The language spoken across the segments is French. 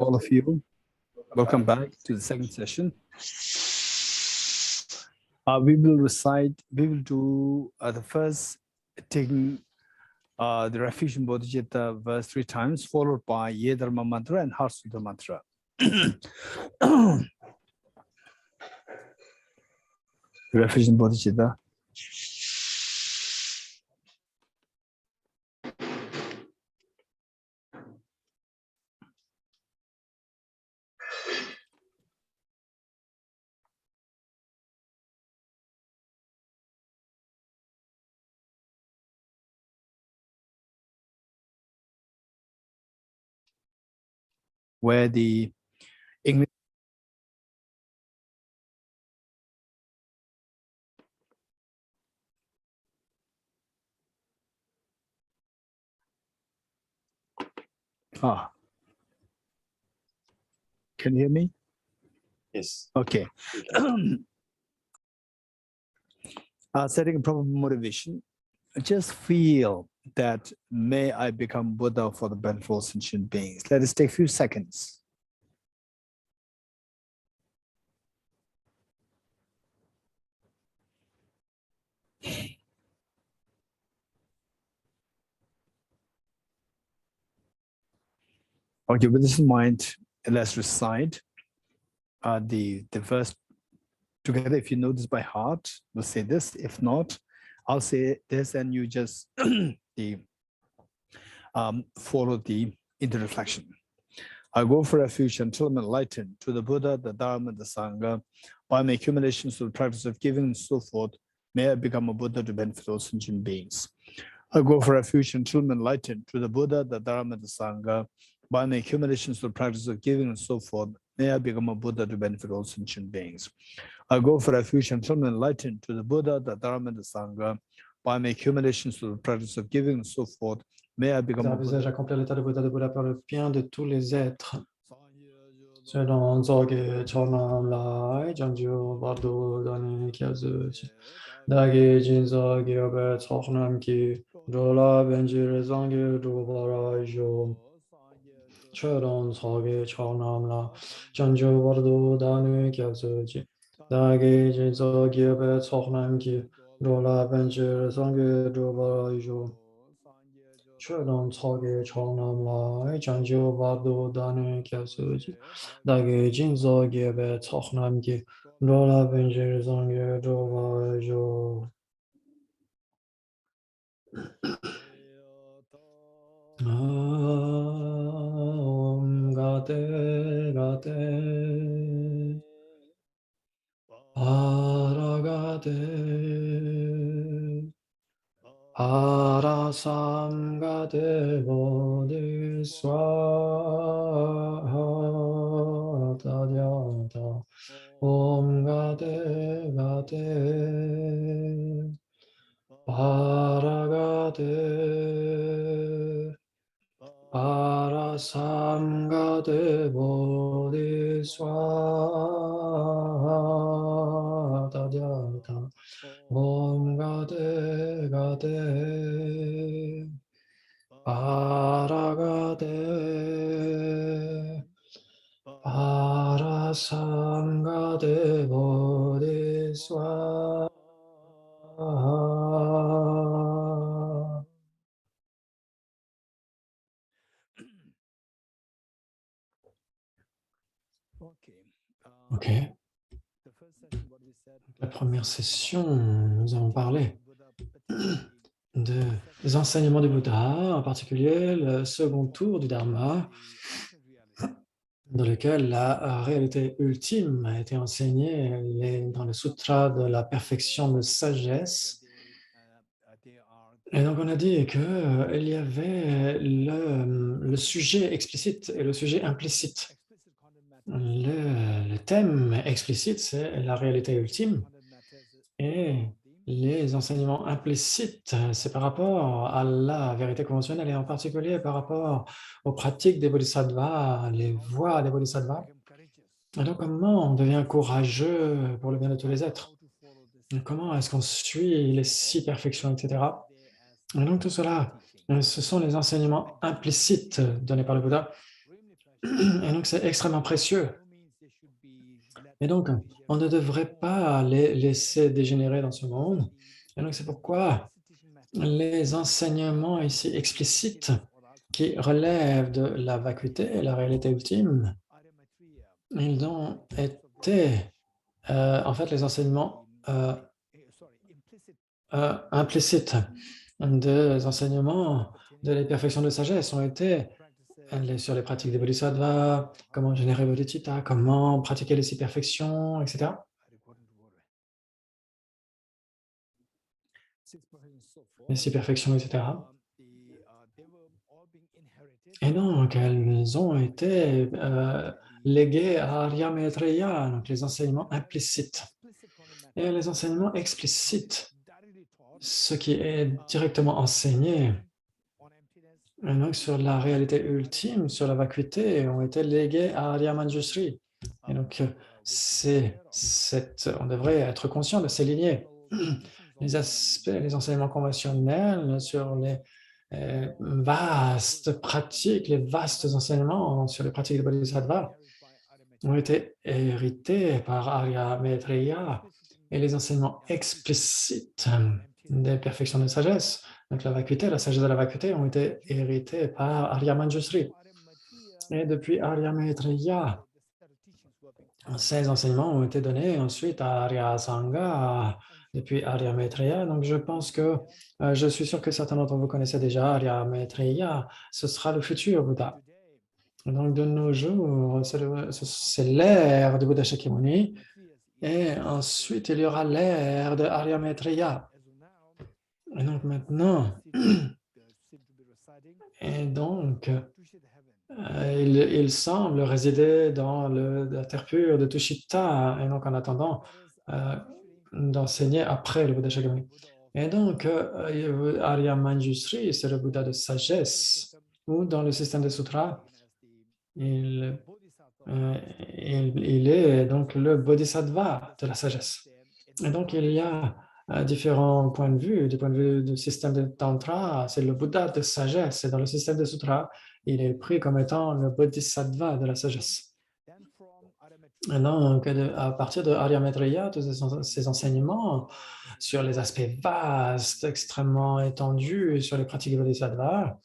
All of you, welcome back to the second session. We will do the first, taking the Refusion Bodhicitta verse 3 times, followed by Ye Dharma mantra and Heart Sutta mantra. Refusion Bodhicitta. Where the English can you hear me? Yes. Okay. Setting a proper motivation, just feel that may I become Buddha for the benefit of all sentient beings. Let us take a few seconds. Okay, with this in mind, let's recite the verse together. If you know this by heart, we'll say this. If not, I'll say this, and you just follow the interreflection. I go for refuge until I'm enlightened to the Buddha, the Dharma, the Sangha. By my accumulations to the practice of giving and so forth, may I become a Buddha to benefit all sentient beings. I go for refuge until I'm enlightened to the Buddha, the Dharma, the Sangha. By my accumulations to the practice of giving and so forth, may I become a Buddha to benefit all sentient beings. I go for refuge until I'm enlightened to the Buddha, the Dharma, the Sangha. By my accumulations to the practice of giving and so forth, may I become a Buddha. Accomplir l'état de Bouddha par le bien de tous les êtres. Selon Zoge Chonam Lai, Janju Bardo Dani Kyazu, Dagi Jinzo Gyobe Tsoknam Ki, Dola Benjir Zangi Dubara Jo. Selon Zoge Chonam Lai, Janju Bardo Dani Kyazu, Dagi Jinzo Gyobe Tsoknam Ki, Dola Benjir Zangi Dubara Jo. Chödon Tsoge Chonam Lai, Janjo Bardo Dane Kyasuji, Dage Jinzo Gebe Tsoknam Ki, Dola Benjir Zonge Dova Jo. Om Gate Gate Paragate Arasamgate Bodhiswaha Tadyata Om Gate Gate Paragate Arasamgate Bodhiswaha Tadyata Om Gate Gate Paragate Parasamgate Bodhiswaha. Ok. La première session, nous avons parlé des enseignements du Bouddha, en particulier le second tour du Dharma, dans lequel la réalité ultime a été enseignée dans le sutra de la perfection de sagesse. Et donc on a dit qu'il y avait le sujet explicite et le sujet implicite. Le thème explicite, c'est la réalité ultime, et les enseignements implicites, c'est par rapport à la vérité conventionnelle, et en particulier par rapport aux pratiques des bodhisattvas, les voies des bodhisattvas. Et donc, comment on devient courageux pour le bien de tous les êtres? Comment est-ce qu'on suit les 6 perfections, etc. Et donc, tout cela, ce sont les enseignements implicites donnés par le Bouddha. Et donc, c'est extrêmement précieux. Et donc, on ne devrait pas les laisser dégénérer dans ce monde. Et donc, c'est pourquoi les enseignements ici explicites qui relèvent de la vacuité, la réalité ultime, ils ont été, en fait, les enseignements implicites des enseignements de la perfection de sagesse ont été sur les pratiques des bodhisattvas, comment générer bodhicitta, comment pratiquer les six perfections, etc. Les six perfections, etc. Et donc, elles ont été léguées à Arya Maitreya, donc les enseignements implicites. Et les enseignements explicites, ce qui est directement enseigné donc sur la réalité ultime, sur la vacuité, ont été légués à Arya Manjushri. Et donc, on devrait être conscient de ces lignées. Les aspects, les enseignements conventionnels sur les vastes pratiques, les vastes enseignements sur les pratiques de Bodhisattva ont été hérités par Arya Maitreya et les enseignements explicites des perfections de sagesse, donc la vacuité, la sagesse de la vacuité, ont été hérités par Arya Manjushri. Et depuis Arya Maitreya, ces enseignements ont été donnés ensuite à Arya Sangha, depuis Arya Maitreya. Donc, je pense que, je suis sûr que certains d'entre vous connaissaient déjà Arya Maitreya. Ce sera le futur Bouddha. Donc, de nos jours, c'est l'ère du Bouddha Shakyamuni. Et ensuite, il y aura l'ère de Arya Maitreya. Et donc, maintenant, et donc, il semble résider dans la terre pure de Tushita, et donc en attendant d'enseigner après le Bouddha Shakyamuni. Et donc, Arya Manjushri, c'est le Bouddha de sagesse, ou dans le système des sutras, il, il est donc le Bodhisattva de la sagesse. Et donc, il y a différents points de vue. Du point de vue du système de Tantra, c'est le Bouddha de sagesse. Et dans le système de Sutra, il est pris comme étant le Bodhisattva de la sagesse. Et donc, à partir de Arya Maitreya, tous ces enseignements sur les aspects vastes, extrêmement étendus, sur les pratiques Bodhisattva,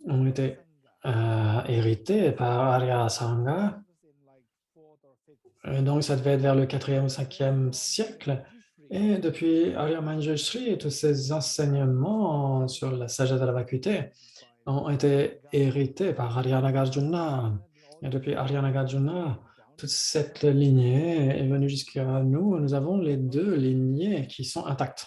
ont été hérités par Arya Sangha. Et donc, ça devait être vers le 4e ou 5e siècle. Et depuis Arya Manjushri, tous ces enseignements sur la sagesse de la vacuité ont été hérités par Arya Nagarjuna. Et depuis Arya Nagarjuna, toute cette lignée est venue jusqu'à nous. Nous avons les deux lignées qui sont intactes.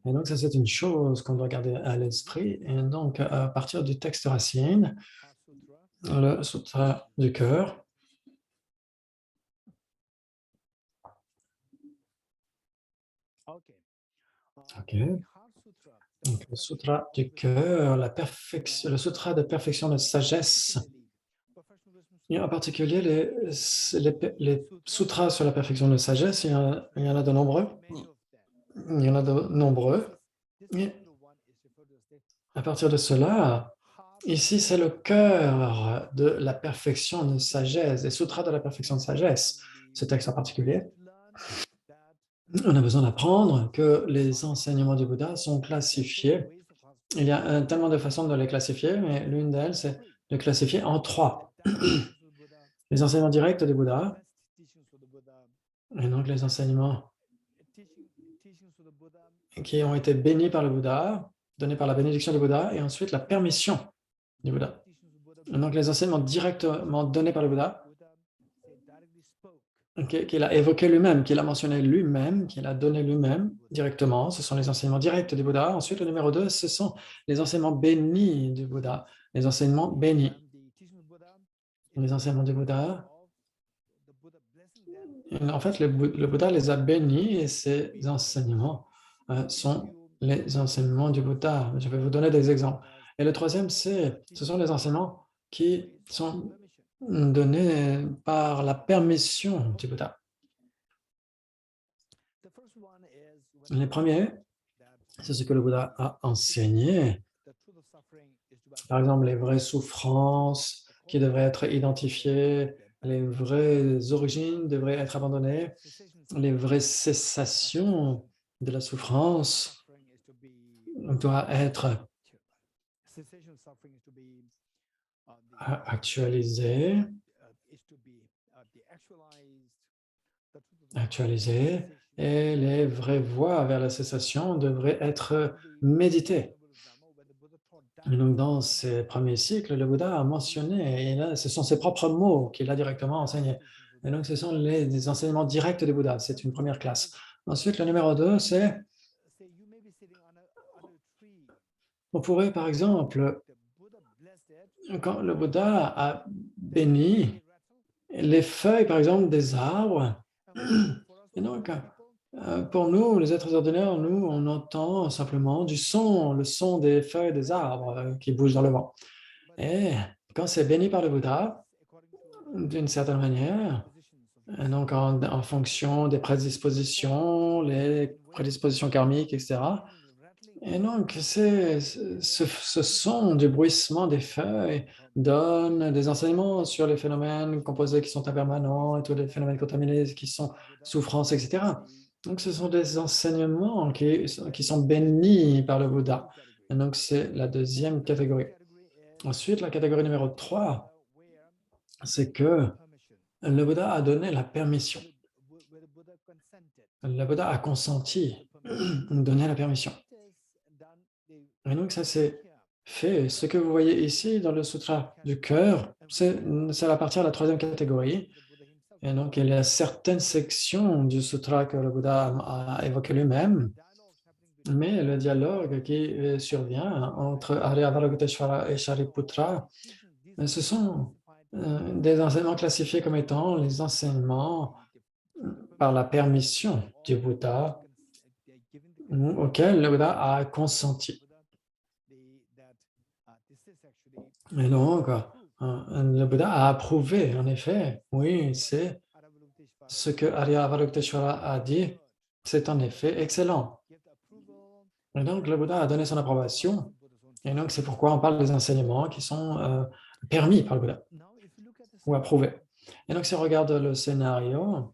Et donc, ça, c'est une chose qu'on doit garder à l'esprit. Et donc, à partir du texte racine, le sutra du cœur, OK. Donc, le sutra du cœur, le sutra de perfection de sagesse. Et en particulier, les sutras sur la perfection de sagesse, il y en a de nombreux. Il y en a de nombreux. Et à partir de cela, ici, c'est le cœur de la perfection de sagesse, des sutras de la perfection de sagesse, ce texte en particulier. On a besoin d'apprendre que les enseignements du Bouddha sont classifiés. Il y a tellement de façons de les classifier, mais l'une d'elles, c'est de classifier en 3. Les enseignements directs du Bouddha, et donc les enseignements qui ont été bénis par le Bouddha, donnés par la bénédiction du Bouddha, et ensuite la permission du Bouddha. Et donc les enseignements directement donnés par le Bouddha, qu'il a évoqué lui-même, qu'il a mentionné lui-même, qu'il a donné lui-même directement, ce sont les enseignements directs du Bouddha. Ensuite, le numéro 2, ce sont les enseignements bénis du Bouddha, les enseignements bénis. Les enseignements du Bouddha, en fait, le Bouddha les a bénis et ces enseignements sont les enseignements du Bouddha. Je vais vous donner des exemples. Et le troisième, ce sont les enseignements qui sont donnés par la permission du Bouddha. Les premiers, c'est ce que le Bouddha a enseigné, Par exemple, les vraies souffrances qui devraient être identifiées, les vraies origines devraient être abandonnées, les vraies cessations de la souffrance doivent être actualisées, et les vraies voies vers la cessation devraient être méditées. Et donc, dans ces premiers cycles, le Bouddha a mentionné, et là, ce sont ses propres mots qu'il a directement enseignés. Et donc, ce sont des enseignements directs du Bouddha. C'est une première classe. Ensuite, le numéro 2, c'est, on pourrait, par exemple, quand le Bouddha a béni les feuilles, par exemple, des arbres, et donc, pour nous, les êtres ordinaires, nous, on entend simplement du son, le son des feuilles des arbres qui bougent dans le vent. Et quand c'est béni par le Bouddha, d'une certaine manière, et donc en fonction des prédispositions, les prédispositions karmiques, etc. Et donc, ce son du bruissement des feuilles donne des enseignements sur les phénomènes composés qui sont impermanents et tous les phénomènes contaminés qui sont souffrances, etc. Donc, ce sont des enseignements qui sont bénis par le Bouddha. Et donc, c'est la deuxième catégorie. Ensuite, la catégorie numéro 3, c'est que le Bouddha a donné la permission. Le Bouddha a consenti, donné la permission. Et donc, ça c'est fait. Ce que vous voyez ici dans le sutra du cœur, ça appartient à la troisième catégorie. Et donc, il y a certaines sections du sutra que le Bouddha a évoquées lui-même, mais le dialogue qui survient entre Arya Avalokiteshvara et Shariputra, ce sont des enseignements classifiés comme étant les enseignements par la permission du Bouddha auquel le Bouddha a consenti. Et donc, le Bouddha a approuvé, en effet, oui, c'est ce que Arya Avalokiteshvara a dit, c'est en effet excellent. Et donc, le Bouddha a donné son approbation, et donc c'est pourquoi on parle des enseignements qui sont permis par le Bouddha, ou approuvés. Et donc, si on regarde le scénario,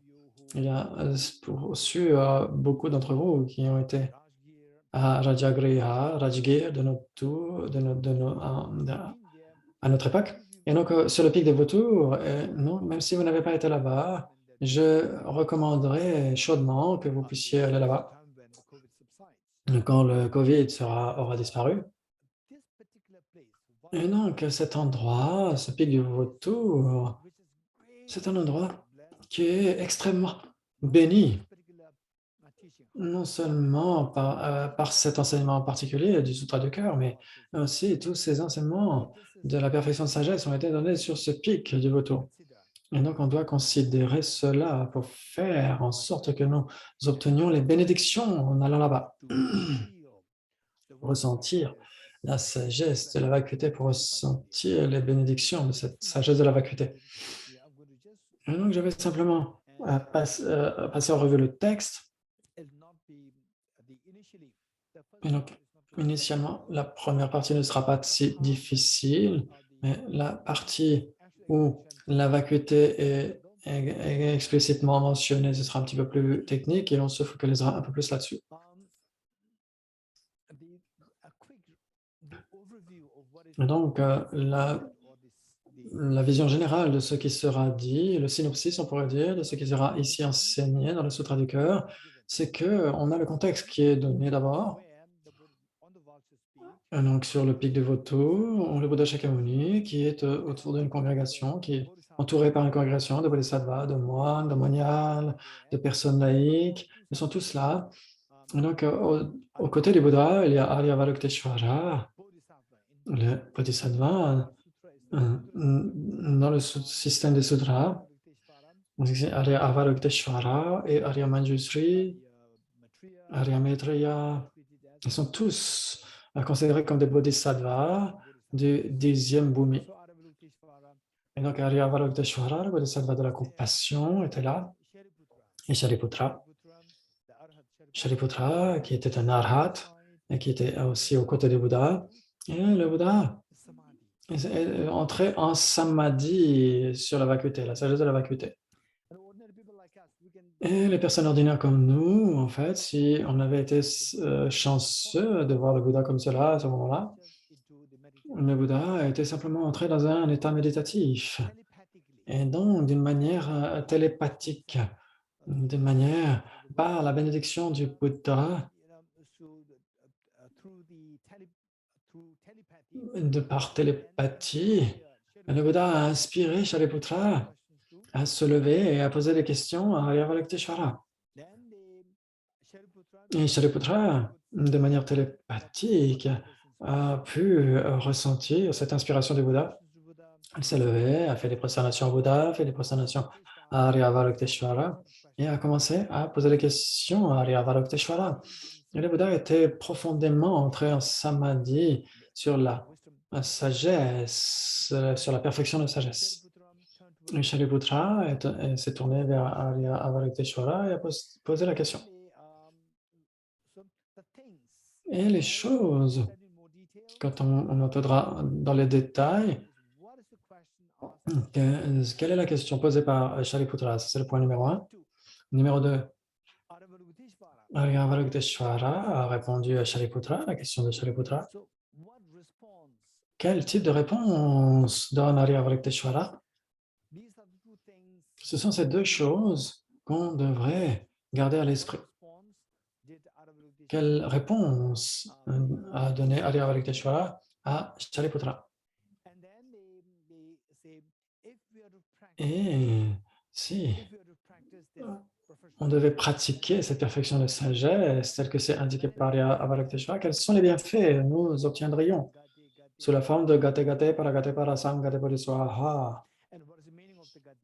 il y a beaucoup d'entre vous qui ont été à Rajagriha, Rajgir à notre époque. Et donc, sur le pic des vautours, non, même si vous n'avez pas été là-bas, je recommanderais chaudement que vous puissiez aller là-bas quand le Covid aura disparu. Et donc, cet endroit, ce pic du vautour, c'est un endroit qui est extrêmement béni, non seulement par cet enseignement en particulier du Sutra du cœur, mais aussi tous ces enseignements de la perfection de sagesse ont été donnés sur ce pic du vautour. Et donc, on doit considérer cela pour faire en sorte que nous obtenions les bénédictions en allant là-bas. Ressentir la sagesse de la vacuité, pour ressentir les bénédictions de cette sagesse de la vacuité. Et donc, je vais simplement passer en revue le texte. Et donc, initialement, la première partie ne sera pas si difficile, mais la partie où la vacuité est explicitement mentionnée, ce sera un petit peu plus technique et on se focalisera un peu plus là-dessus. Donc, la vision générale de ce qui sera dit, le synopsis, on pourrait dire, de ce qui sera ici enseigné dans le Sutra du cœur, c'est qu'on a le contexte qui est donné d'abord. Donc, sur le pic de Vautour, le Bouddha Shakyamuni, qui est autour d'une congrégation, qui est entouré par une congrégation de bodhisattvas, de moines, de moniales, de personnes laïques. Ils sont tous là. Et donc, au côté du Bouddha, il y a Arya Avalokiteshvara, le bodhisattva, dans le système des sutras. Arya Avalokiteshvara et Arya Manjusri, Arya Maitreya, ils sont tous considérés comme des bodhisattvas du 10e bhumi. Et donc, Arya Avalokiteshvara, le bodhisattva de la compassion, était là. Et Shariputra, qui était un arhat, et qui était aussi aux côtés du Bouddha. Et le Bouddha entrer en samadhi sur la vacuité, la sagesse de la vacuité. Et les personnes ordinaires comme nous, en fait, si on avait été chanceux de voir le Bouddha comme cela à ce moment-là, le Bouddha était simplement entré dans un état méditatif, et donc d'une manière télépathique, d'une manière, par la bénédiction du Bouddha, de par télépathie, le Bouddha a inspiré Shariputra à se lever et à poser des questions à Avalokiteshvara. Et Shariputra, de manière télépathique, a pu ressentir cette inspiration du Bouddha. Il s'est levé, a fait des prosternations au Bouddha, a fait des prosternations à Arya Avalokiteshvara et a commencé à poser des questions à Arya Avalokiteshvara. Et le Bouddha était profondément entré en samadhi sur la sagesse, sur la perfection de la sagesse. Et Shariputra s'est tourné vers Arya Avalokiteshvara et a posé la question. Et les choses, quand on entendra dans les détails, quelle est la question posée par Shariputra? C'est le point numéro 1. Numéro 2, Arya Avalokiteshvara a répondu à Shariputra, la question de Shariputra. Quel type de réponse donne Arya Avalokiteshvara? Ce sont ces deux choses qu'on devrait garder à l'esprit. Quelle réponse a donné Arya Avalokiteshvara à Shariputra? Et si on devait pratiquer cette perfection de sagesse, telle que c'est indiqué par Arya Avalokiteshvara, quels sont les bienfaits nous obtiendrions sous la forme de Gate Gate Paragate Parasam Gate Bodhiswaha?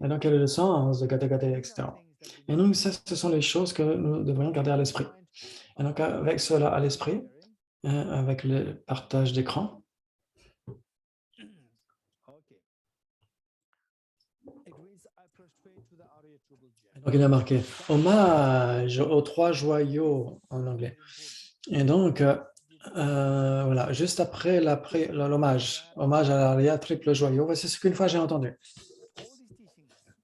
Et donc, quel est le sens de Gate Gate, etc. Et donc, ça, ce sont les choses que nous devrions garder à l'esprit. Et donc, avec cela à l'esprit, avec le partage d'écran, donc il y a marqué « Hommage aux trois joyaux » en anglais. Et donc, voilà, juste après l'hommage, hommage à l'Arya triple joyau, voici ce qu'une fois j'ai entendu.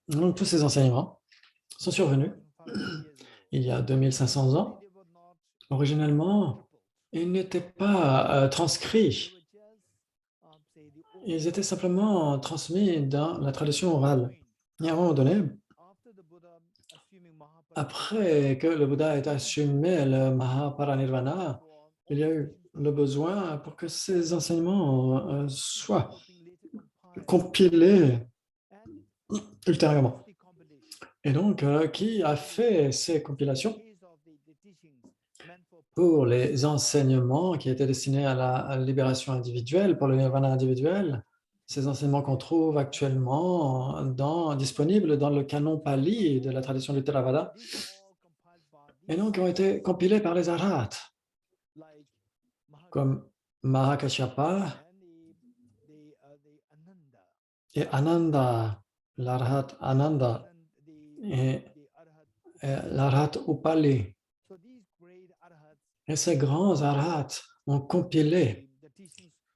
Donc, tous ces enseignements sont survenus il y a 2500 ans. Originellement, ils n'étaient pas transcrits. Ils étaient simplement transmis dans la tradition orale. Et à un moment donné, après que le Bouddha ait assumé le Mahaparinirvana, il y a eu le besoin pour que ces enseignements soient compilés ultérieurement. Et donc, qui a fait ces compilations pour les enseignements qui étaient destinés à la libération individuelle, pour le nirvana individuel, ces enseignements qu'on trouve actuellement disponibles dans le canon Pali de la tradition du Theravada, et donc ont été compilés par les arhats, comme Mahakashyapa et Ananda, l'arhat Ananda et l'arhat Upali. Et ces grands arhats ont compilé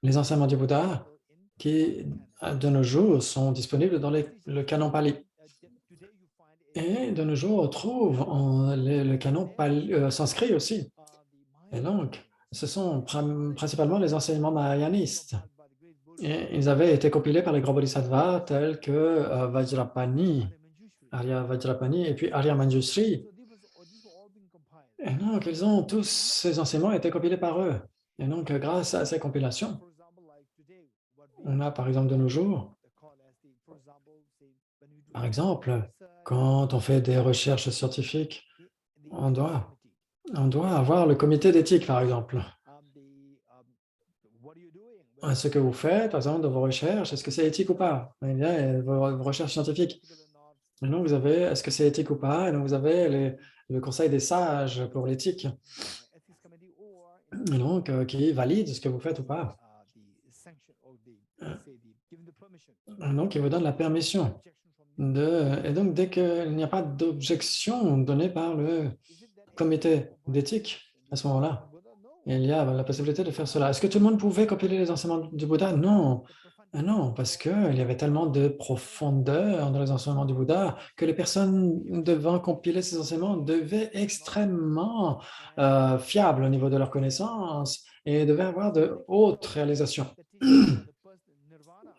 les enseignements du Bouddha qui, de nos jours, sont disponibles dans le canon Pali. Et de nos jours, on trouve le canon sanskrit aussi. Et donc, ce sont principalement les enseignements mahayanistes. Et ils avaient été compilés par les grands bodhisattvas tels que Vajrapani, Arya Vajrapani et puis Arya Manjushri. Et donc, tous ces enseignements été compilés par eux. Et donc, grâce à ces compilations, on a par exemple de nos jours, par exemple, quand on fait des recherches scientifiques, on doit avoir le comité d'éthique, par exemple. Ce que vous faites, par exemple, dans vos recherches, est-ce que c'est éthique ou pas? Il y a vos recherches scientifiques. Et donc, vous avez, est-ce que c'est éthique ou pas? Et donc, vous avez le conseil des sages pour l'éthique. Et donc, qui valide ce que vous faites ou pas. Et donc, il vous donne la permission. Et donc, dès qu'il n'y a pas d'objection donnée par le comité d'éthique, à ce moment-là, il y a la possibilité de faire cela. Est-ce que tout le monde pouvait compiler les enseignements du Bouddha? Non. Non, parce qu'il y avait tellement de profondeur dans les enseignements du Bouddha que les personnes devant compiler ces enseignements devaient être extrêmement fiables au niveau de leurs connaissances et devaient avoir de hautes réalisations.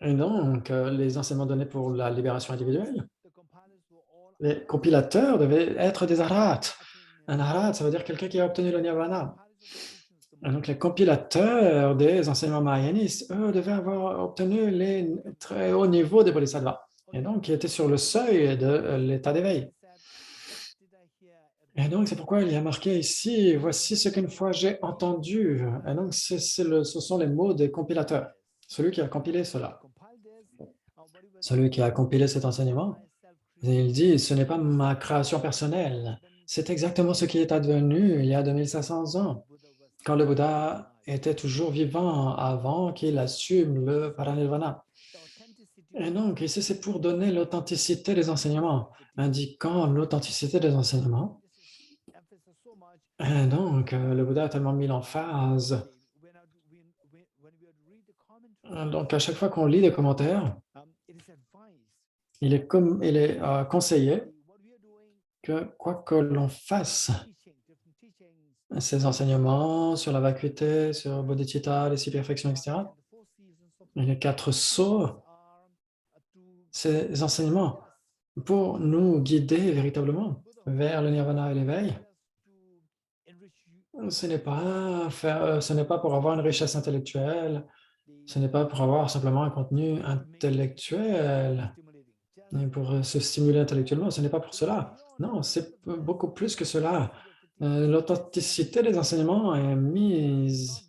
Et donc, les enseignements donnés pour la libération individuelle, les compilateurs devaient être des arhats. Un arhat, ça veut dire quelqu'un qui a obtenu le nirvana. Et donc, les compilateurs des enseignements mahayanistes, eux, devaient avoir obtenu les très hauts niveaux des bodhisattvas. Et donc, ils étaient sur le seuil de l'état d'éveil. Et donc, c'est pourquoi il y a marqué ici, voici ce qu'une fois j'ai entendu. Et donc, ce sont les mots des compilateurs. Celui qui a compilé cela. Celui qui a compilé cet enseignement, il dit, ce n'est pas ma création personnelle. C'est exactement ce qui est advenu il y a 2500 ans, quand le Bouddha était toujours vivant avant qu'il assume le paranirvana. Et donc, ici, c'est pour donner l'authenticité des enseignements, indiquant l'authenticité des enseignements. Et donc, le Bouddha a tellement mis l'emphase. Donc, à chaque fois qu'on lit des commentaires, il est conseillé que quoi que l'on fasse, ces enseignements sur la vacuité, sur bodhicitta, les six perfections, etc., et les 4 sceaux, ces enseignements pour nous guider véritablement vers le nirvana et l'éveil, ce n'est pas pour avoir une richesse intellectuelle, ce n'est pas pour avoir simplement un contenu intellectuel, pour se stimuler intellectuellement, ce n'est pas pour cela. Non, c'est beaucoup plus que cela. L'authenticité des enseignements est mise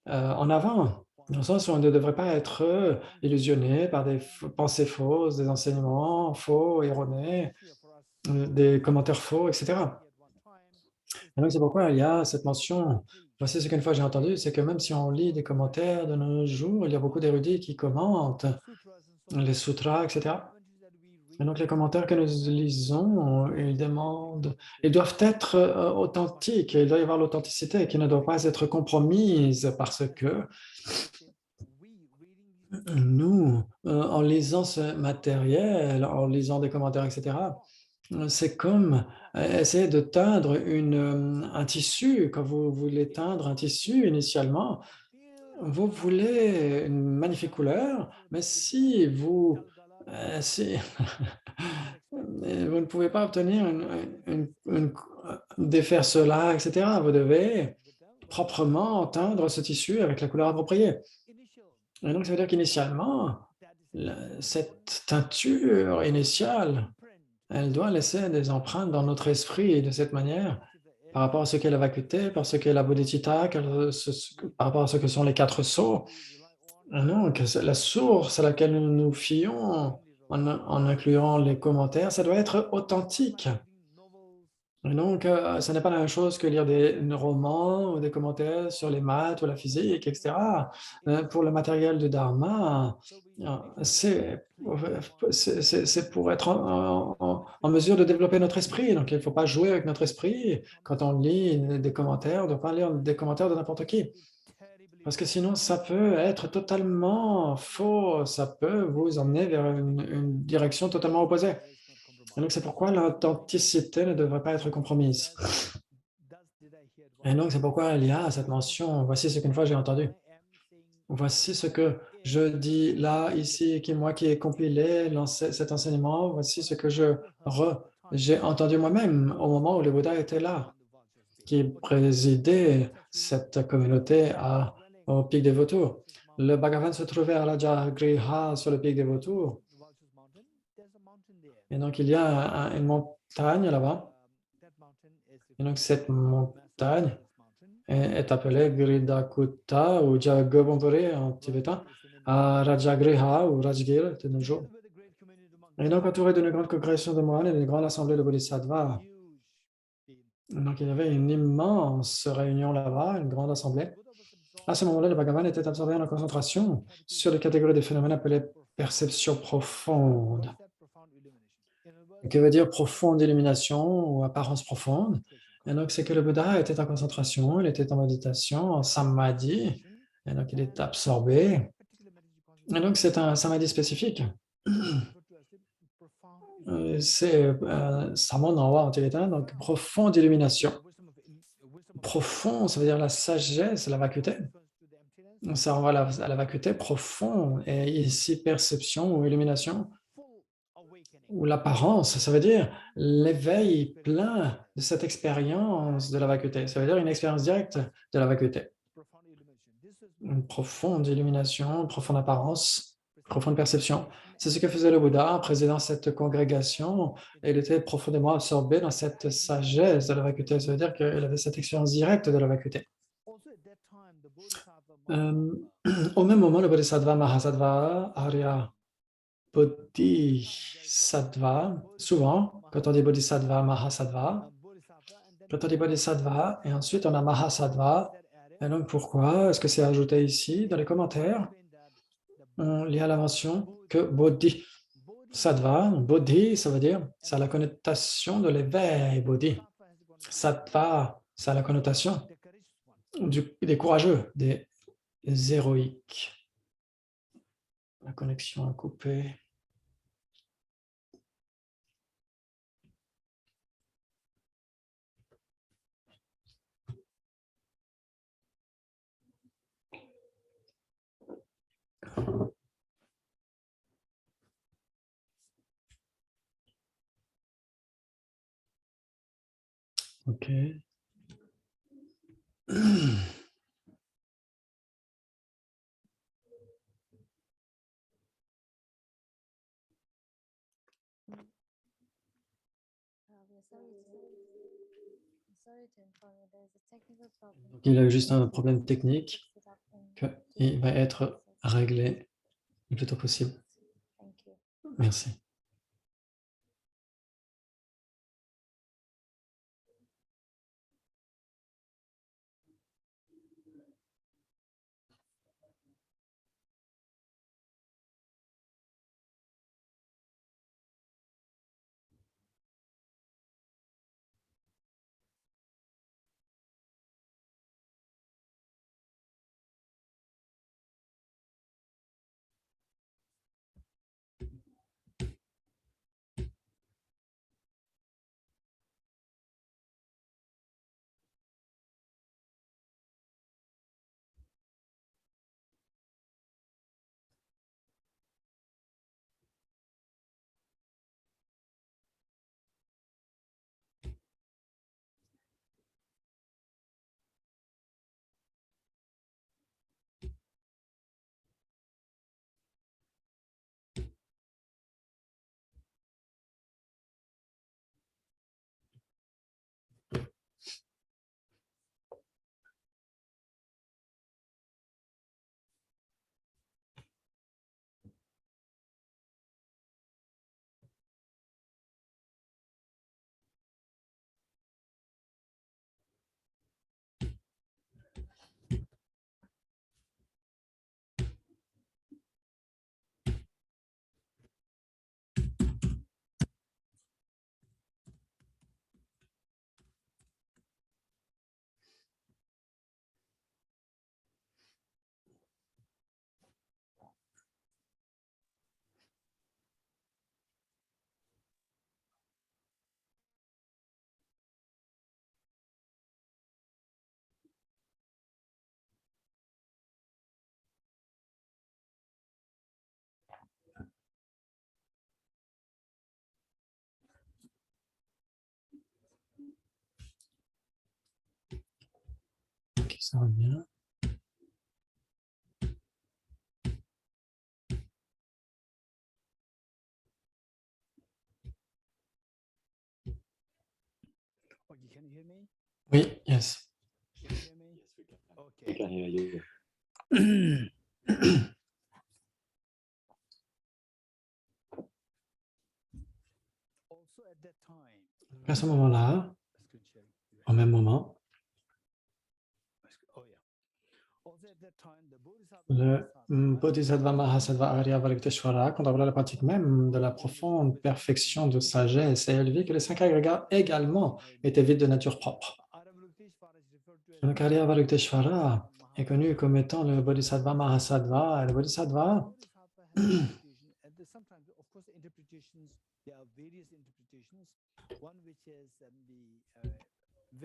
en avant, dans le sens où on ne devrait pas être illusionné par des pensées fausses, des enseignements faux, erronés, des commentaires faux, etc. Et donc, c'est pourquoi il y a cette mention. Voici ce qu'une fois j'ai entendu, c'est que même si on lit des commentaires de nos jours, il y a beaucoup d'érudits qui commentent les sutras, etc. Et donc, les commentaires que nous lisons, ils doivent être authentiques, il doit y avoir l'authenticité qui ne doit pas être compromise parce que nous, en lisant ce matériel, en lisant des commentaires, etc., c'est comme essayer de teindre un tissu. Quand vous voulez teindre un tissu initialement, vous voulez une magnifique couleur, mais si si vous ne pouvez pas obtenir défaire cela, etc., vous devez proprement teindre ce tissu avec la couleur appropriée. Et donc, ça veut dire qu'initialement, cette teinture initiale, elle doit laisser des empreintes dans notre esprit et de cette manière, par rapport à ce qu'est la vacuité, par ce qu'est la bodhicitta, par rapport à ce que sont les 4 sceaux. Donc, la source à laquelle nous nous fions en incluant les commentaires, ça doit être authentique. Et donc, ce n'est pas la même chose que lire des romans ou des commentaires sur les maths ou la physique, etc. Pour le matériel du Dharma, c'est pour être en mesure de développer notre esprit. Donc, il ne faut pas jouer avec notre esprit. Quand on lit des commentaires, on ne doit pas lire des commentaires de n'importe qui. Parce que sinon, ça peut être totalement faux. Ça peut vous emmener vers une direction totalement opposée. Et donc, c'est pourquoi l'authenticité ne devrait pas être compromise. Et donc, c'est pourquoi il y a cette mention, voici ce qu'une fois j'ai entendu. Voici ce que je dis là, ici, moi qui ai compilé cet enseignement, voici ce que j'ai entendu moi-même au moment où le Bouddha était là, qui présidait cette communauté au pic des vautours. Le Bhagavan se trouvait à Rajagriha sur le pic des vautours. Et donc, il y a une montagne là-bas. Et donc, cette montagne est appelée Gridakutta ou Jagabambare en tibétain, à Rajagriha ou Rajgir de nos jours. Et donc, entouré d'une grande congrégation de moines et d'une grande assemblée de bodhisattvas. Donc, il y avait une immense réunion là-bas, une grande assemblée. À ce moment-là, le Bhagavan était absorbé en concentration sur les catégories de phénomènes appelés perception profonde. Que veut dire profonde illumination ou apparence profonde? Et donc, c'est que le Bouddha était en concentration, il était en méditation, en samadhi, et donc il est absorbé Et donc, c'est un samadhi spécifique. C'est Samon en tibétain, donc profonde illumination. Profond, ça veut dire la sagesse, la vacuité. Ça renvoie à la vacuité profonde. Et ici, perception ou illumination, ou l'apparence, ça veut dire l'éveil plein de cette expérience de la vacuité. Ça veut dire une expérience directe de la vacuité. Une profonde illumination, une profonde apparence, profonde perception. C'est ce que faisait le Bouddha, président de cette congrégation. Et il était profondément absorbé dans cette sagesse de la vacuité. Ça veut dire qu'il avait cette expérience directe de la vacuité. Au même moment, le Bodhisattva Mahasattva Arya Bodhisattva, souvent, quand on dit Bodhisattva Mahasattva, quand on dit Bodhisattva, et ensuite on a Mahasattva, et donc pourquoi est-ce que c'est ajouté ici dans les commentaires? On lit à la mention que Bodhisattva, Bodhi, ça veut dire, ça a la connotation de l'éveil, Bodhi. Sattva, ça a la connotation des courageux, des héroïques. La connexion a coupé. OK. Il a eu juste un problème technique qui va être réglé le plus tôt possible. Merci. OK, ça va bien. Oui, yes. We can hear you. À ce moment-là, au même moment, le Bodhisattva Mahasattva Arya Avalokiteshvara contrôla la pratique même de la profonde perfection de sagesse et elle vit que les 5 agrégats également étaient vides de nature propre. Donc Arya Avalokiteshvara est connu comme étant le Bodhisattva Mahasattva. Et le Bodhisattva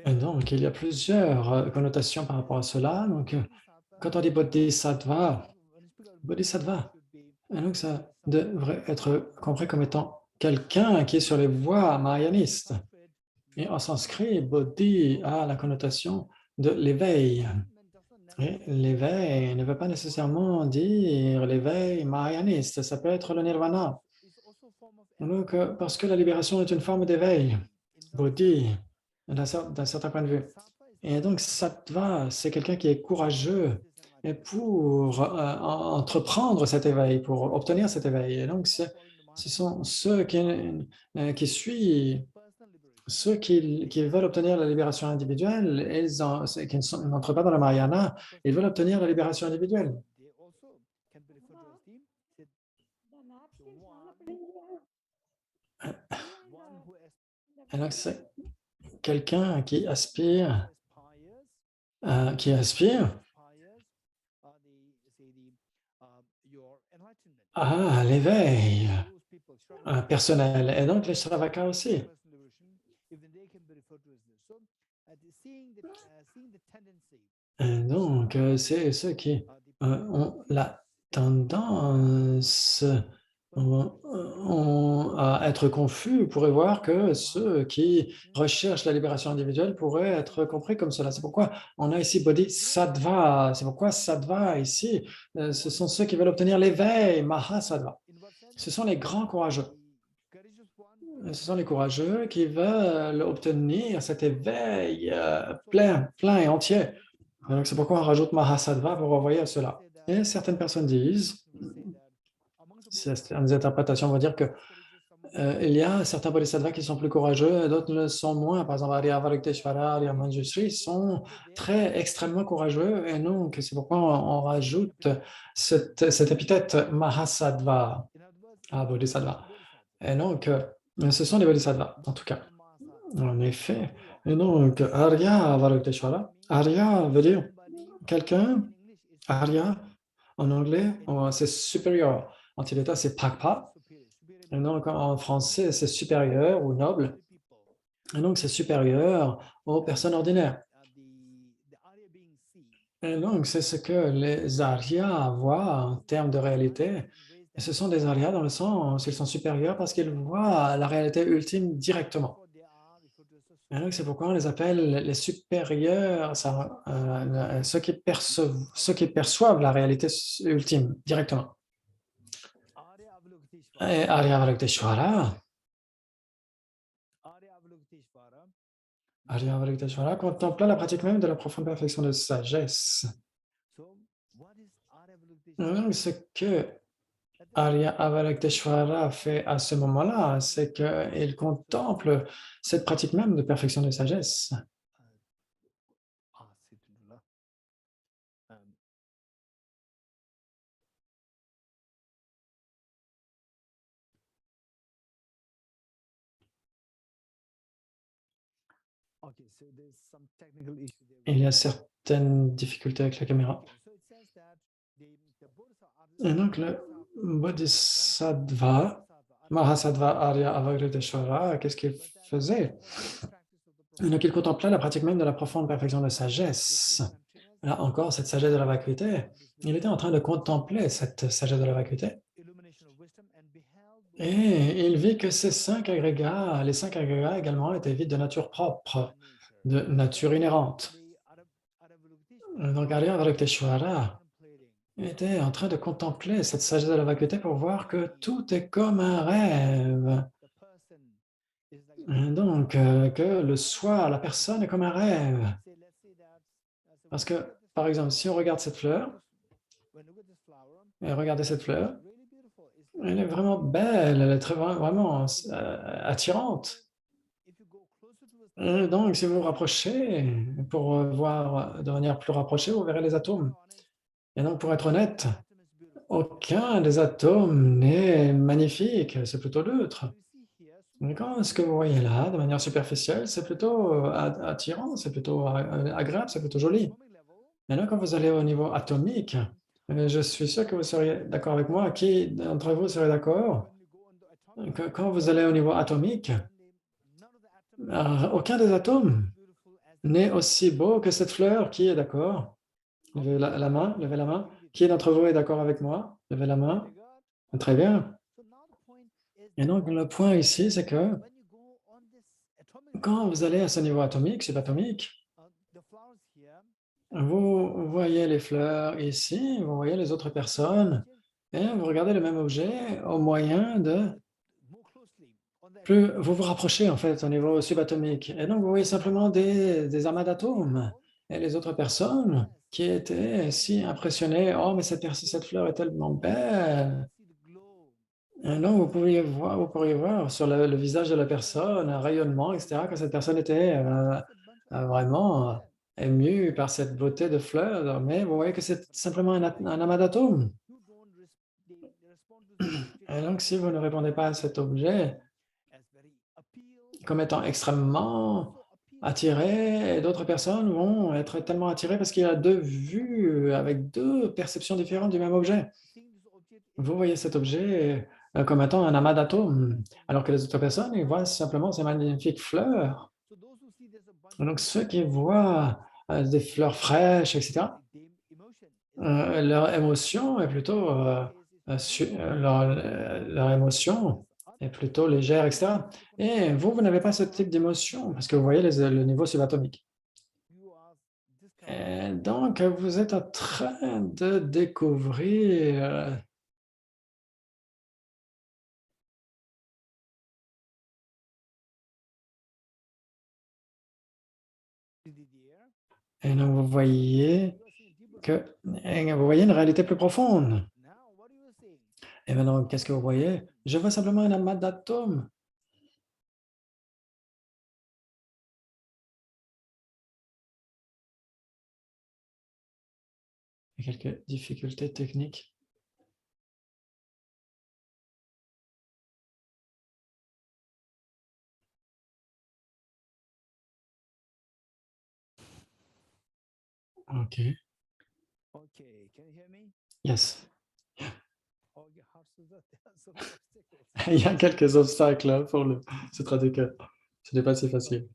Et donc, il y a plusieurs connotations par rapport à cela. Donc, quand on dit bodhisattva, et donc ça devrait être compris comme étant quelqu'un qui est sur les voies mahayanistes. Et en sanskrit, bodhi a la connotation de l'éveil. Et l'éveil ne veut pas nécessairement dire l'éveil mahayaniste, ça peut être le nirvana. Donc, parce que la libération est une forme d'éveil, bodhi, d'un certain point de vue. Et donc, sattva, c'est quelqu'un qui est courageux et pour entreprendre cet éveil, pour obtenir cet éveil. Et donc, ce sont ceux qui suivent, ceux qui veulent obtenir la libération individuelle, qui n'entrent pas dans la Mahayana, ils veulent obtenir la libération individuelle. Et donc, c'est quelqu'un qui aspire à l'éveil personnel. Et donc, les Shravaka aussi. Et donc, c'est ceux qui ont la tendance à être confus pourraient voir que ceux qui recherchent la libération individuelle pourraient être compris comme cela. C'est pourquoi on a ici bodhisattva. C'est pourquoi sattva ici, ce sont ceux qui veulent obtenir l'éveil, mahasattva. Ce sont les grands courageux. Ce sont les courageux qui veulent obtenir cet éveil plein et entier. Donc, c'est pourquoi on rajoute mahasattva pour renvoyer à cela. Et certaines personnes disent, certaines interprétations vont dire que il y a certains bodhisattvas qui sont plus courageux et d'autres le sont moins. Par exemple, Arya Avalokiteshvara, Arya Manjushri sont extrêmement courageux et donc c'est pourquoi on rajoute cette épithète mahasattva à bodhisattva. Et donc, ce sont des bodhisattvas, en tout cas. En effet. Et donc, Arya Avalokiteshvara, Arya veut dire quelqu'un, Arya, en anglais, c'est supérieur. En tibétain, c'est Pakpa. Et donc, en français, c'est supérieur ou noble. Et donc, c'est supérieur aux personnes ordinaires. Et donc, c'est ce que les Aryas voient en termes de réalité. Et ce sont des Aryas dans le sens, ils sont supérieurs parce qu'ils voient la réalité ultime directement. Et donc, c'est pourquoi on les appelle les supérieurs, ceux qui perçoivent la réalité ultime directement. Et Arya Avalokiteshvara contempla la pratique même de la profonde perfection de sagesse. Donc, ce que Arya Avalokiteshvara fait à ce moment-là, c'est qu'il contemple cette pratique même de perfection de sagesse. Il y a certaines difficultés avec la caméra. Et donc, le Bodhisattva, Mahasattva Arya Avalokiteshvara, qu'est-ce qu'il faisait? Donc, il contemplait la pratique même de la profonde perfection de sagesse. Là encore, cette sagesse de la vacuité, il était en train de contempler cette sagesse de la vacuité. Et il vit que ces 5 agrégats, les 5 agrégats également étaient vides de nature propre, de nature inhérente. Donc, Arya Avalokiteshvara était en train de contempler cette sagesse de la vacuité pour voir que tout est comme un rêve. Donc, que le soi, la personne est comme un rêve. Parce que, par exemple, si on regarde cette fleur, et regardez cette fleur, elle est vraiment belle, elle est vraiment attirante. Et donc, si vous vous rapprochez, pour voir de manière plus rapprochée, vous verrez les atomes. Et donc, pour être honnête, aucun des atomes n'est magnifique, c'est plutôt l'autre. Ce que vous voyez là, de manière superficielle, c'est plutôt attirant, c'est plutôt agréable, c'est plutôt joli. Maintenant, quand vous allez au niveau atomique, Je suis sûr que vous seriez d'accord avec moi. Qui d'entre vous serait d'accord que quand vous allez au niveau atomique, aucun des atomes n'est aussi beau que cette fleur? Qui est d'accord? Levez la main, levez la main. Qui d'entre vous est d'accord avec moi? Levez la main. Très bien. Et donc, le point ici, c'est que quand vous allez à ce niveau atomique, subatomique, vous voyez les fleurs ici, vous voyez les autres personnes, et vous regardez le même objet au moyen de plus vous vous rapprochez en fait au niveau subatomique. Et donc, vous voyez simplement des amas d'atomes. Et les autres personnes qui étaient si impressionnées, oh, mais cette fleur est tellement belle. Et donc, vous pourriez voir sur le visage de la personne un rayonnement, etc., que cette personne était vraiment émue par cette beauté de fleur. Mais vous voyez que c'est simplement un amas d'atomes. Et donc, si vous ne répondez pas à cet objet comme étant extrêmement attiré, et d'autres personnes vont être tellement attirées parce qu'il y a deux vues avec deux perceptions différentes du même objet. Vous voyez cet objet comme étant un amas d'atomes, alors que les autres personnes, ils voient simplement ces magnifiques fleurs. Donc, ceux qui voient des fleurs fraîches, etc., leur émotion est plutôt leur émotion est plutôt légère, etc. Et vous, vous n'avez pas ce type d'émotion parce que vous voyez le niveau subatomique. Et donc, vous êtes en train de découvrir et donc vous voyez vous voyez une réalité plus profonde. Et maintenant, qu'est-ce que vous voyez? Je vois simplement un amas d'atomes. Il y a quelques difficultés techniques. OK. Yes. Il y a quelques obstacles pour ce traducteur. Ce n'est pas si facile.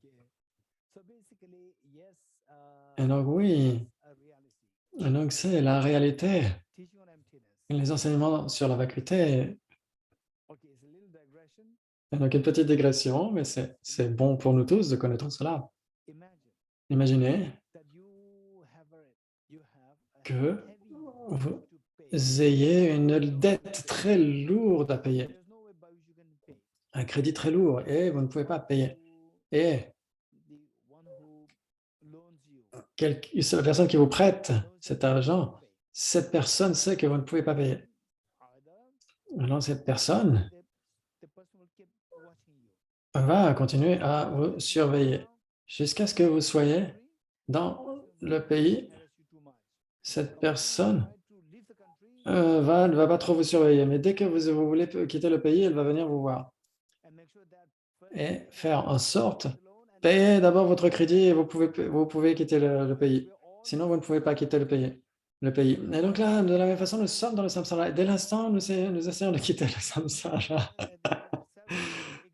Et donc, oui, et donc c'est la réalité. Les enseignements sur la vacuité. Et donc, une petite digression, mais c'est bon pour nous tous de connaître cela. Imaginez que vous ayez une dette très lourde à payer, un crédit très lourd, et vous ne pouvez pas payer. Et la personne qui vous prête cet argent, cette personne sait que vous ne pouvez pas payer. Alors, cette personne va continuer à vous surveiller jusqu'à ce que vous soyez dans le pays. Cette personne ne va pas trop vous surveiller, mais dès que vous voulez quitter le pays, elle va venir vous voir et faire en sorte, payer d'abord votre crédit et vous pouvez quitter le pays. Sinon, vous ne pouvez pas quitter le pays. Et donc là, de la même façon, nous sommes dans le samsara. Dès l'instant, nous essayons de quitter le samsara.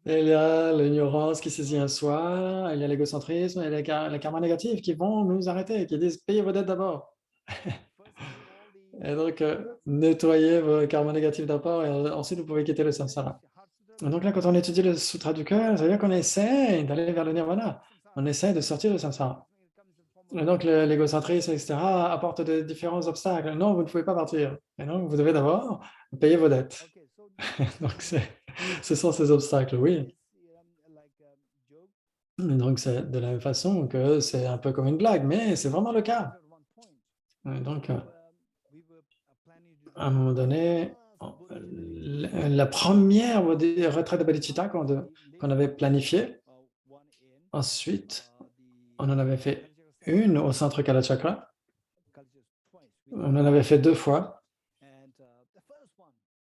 Il y a l'ignorance qui saisit un soi, il y a l'égocentrisme et les karmas négatifs qui vont nous arrêter, qui disent « payez vos dettes d'abord ». Et donc, nettoyez vos karmas négatifs d'abord et ensuite vous pouvez quitter le samsara. Et donc là, quand on étudie le sutra du cœur, ça veut dire qu'on essaie d'aller vers le nirvana. On essaie de sortir du samsara. Et donc, l'égocentrisme, etc., apporte de différents obstacles. Non, vous ne pouvez pas partir. Et donc, vous devez d'abord payer vos dettes. Donc, ce sont ces obstacles, oui. Donc, c'est de la même façon que c'est un peu comme une blague, mais c'est vraiment le cas. Et donc, à un moment donné, la première retraite de bodhicitta qu'on avait planifiée, ensuite, on en avait fait une au centre Kalachakra. On en avait fait 2 fois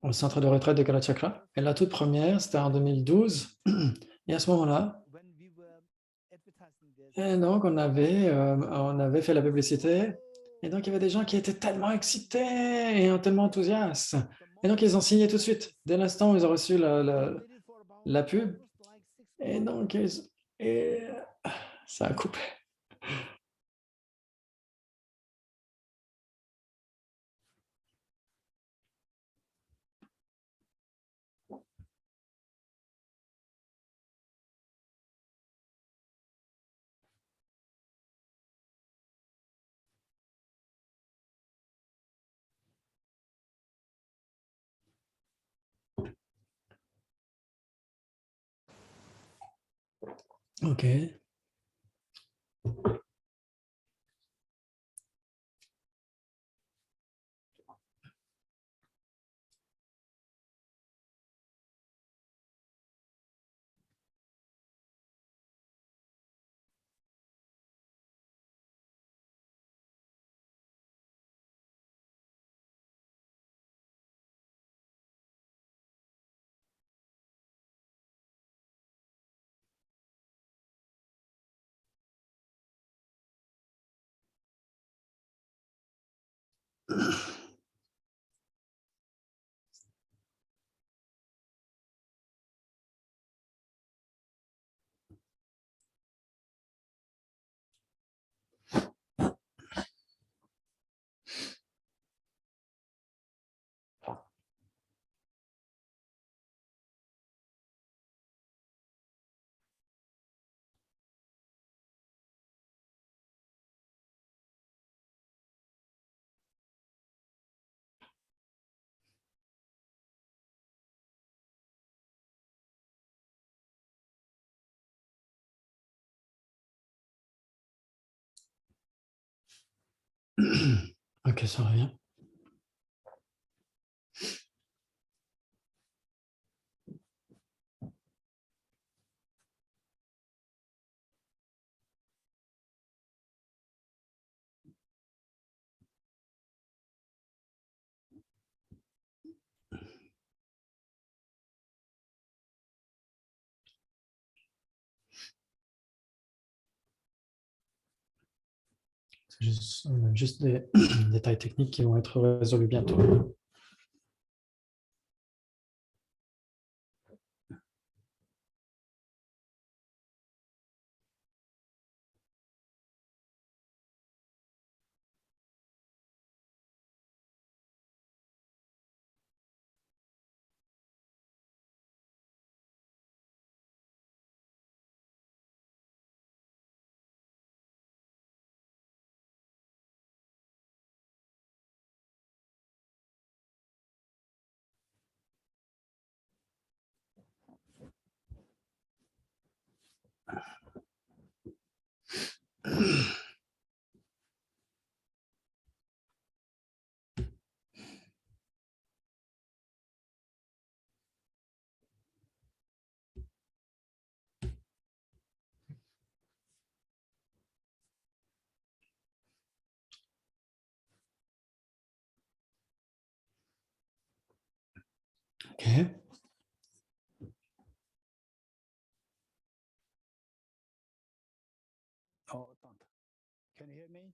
au centre de retraite de Kalachakra. Et la toute première, c'était en 2012. Et à ce moment-là, et donc on avait fait la publicité Et donc, il y avait des gens qui étaient tellement excités et tellement enthousiastes. Et donc, ils ont signé tout de suite, dès l'instant où ils ont reçu la pub. Et donc, et ça a coupé. OK. OK, ça revient. C'est juste des détails techniques qui vont être résolus bientôt. OK. Oh, can you hear me?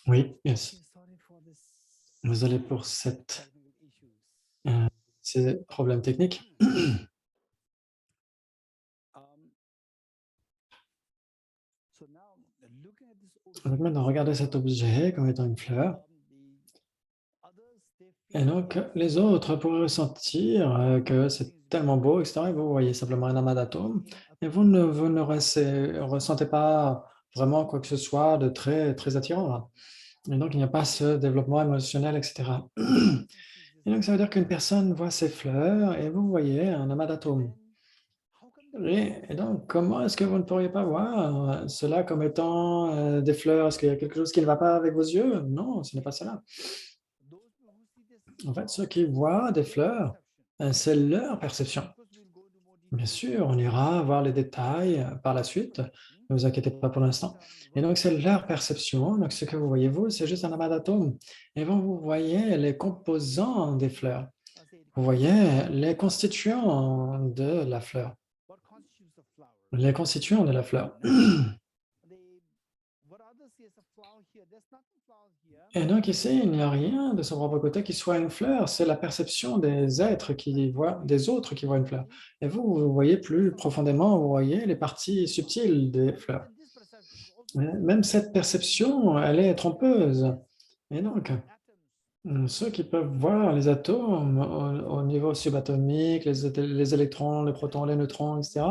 Oui, yes. Sorry for this Désolé pour cette, technical issues. ces problèmes techniques. Um, so now looking at this Donc object, maintenant, regardez cet objet comme étant une fleur. the others they Et feel donc, les autres pourraient ressentir que c'est tellement beau, etc. Et vous voyez simplement un amas d'atomes. Et vous ne ressentez pas vraiment quoi que ce soit de très, très attirant là. Et donc, il n'y a pas ce développement émotionnel, etc. Et donc, ça veut dire qu'une personne voit ces fleurs et vous voyez un amas d'atomes. Et donc, comment est-ce que vous ne pourriez pas voir cela comme étant des fleurs? Est-ce qu'il y a quelque chose qui ne va pas avec vos yeux? Non, ce n'est pas cela. En fait, ceux qui voient des fleurs, c'est leur perception. Bien sûr, on ira voir les détails par la suite, ne vous inquiétez pas pour l'instant. Et donc, c'est leur perception. Donc, ce que vous voyez, vous, c'est juste un amas d'atomes. Et vous voyez les composants des fleurs. Vous voyez les constituants de la fleur. Les constituants de la fleur. Et donc ici, il n'y a rien de son propre côté qui soit une fleur, c'est la perception des êtres qui voient, des autres qui voient une fleur. Et vous voyez plus profondément, vous voyez les parties subtiles des fleurs. Même cette perception, elle est trompeuse. Et donc, ceux qui peuvent voir les atomes au niveau subatomique, les électrons, les protons, les neutrons, etc.,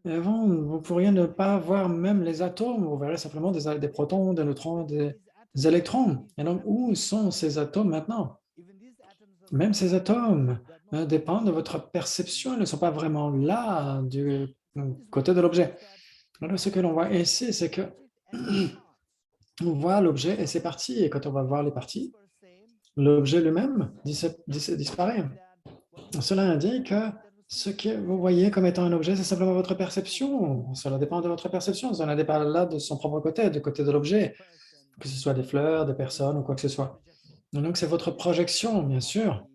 vous pourriez ne pas voir même les atomes, vous verrez simplement des protons, des neutrons, des électrons. Et donc, où sont ces atomes maintenant? Même ces atomes dépendent de votre perception, ils ne sont pas vraiment là du côté de l'objet. Alors, ce que l'on voit ici, c'est que on voit l'objet et ses parties, et quand on va voir les parties, l'objet lui-même disparaît. Cela indique que ce que vous voyez comme étant un objet, c'est simplement votre perception. Cela dépend de votre perception. Cela n'est pas là de son propre côté, du côté de l'objet, que ce soit des fleurs, des personnes ou quoi que ce soit. Donc, c'est votre projection, bien sûr.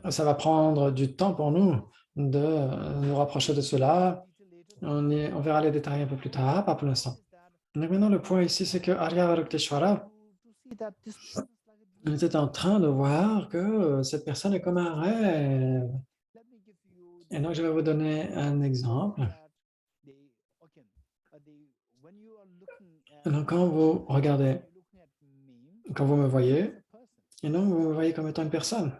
Ça va prendre du temps pour nous de nous rapprocher de cela. On verra les détails un peu plus tard, pas pour l'instant. Donc maintenant, le point ici, c'est que Aryavakteshvara était en train de voir que cette personne est comme un rêve. Et donc, je vais vous donner un exemple. Donc, quand vous regardez, quand vous me voyez, et donc vous me voyez comme étant une personne.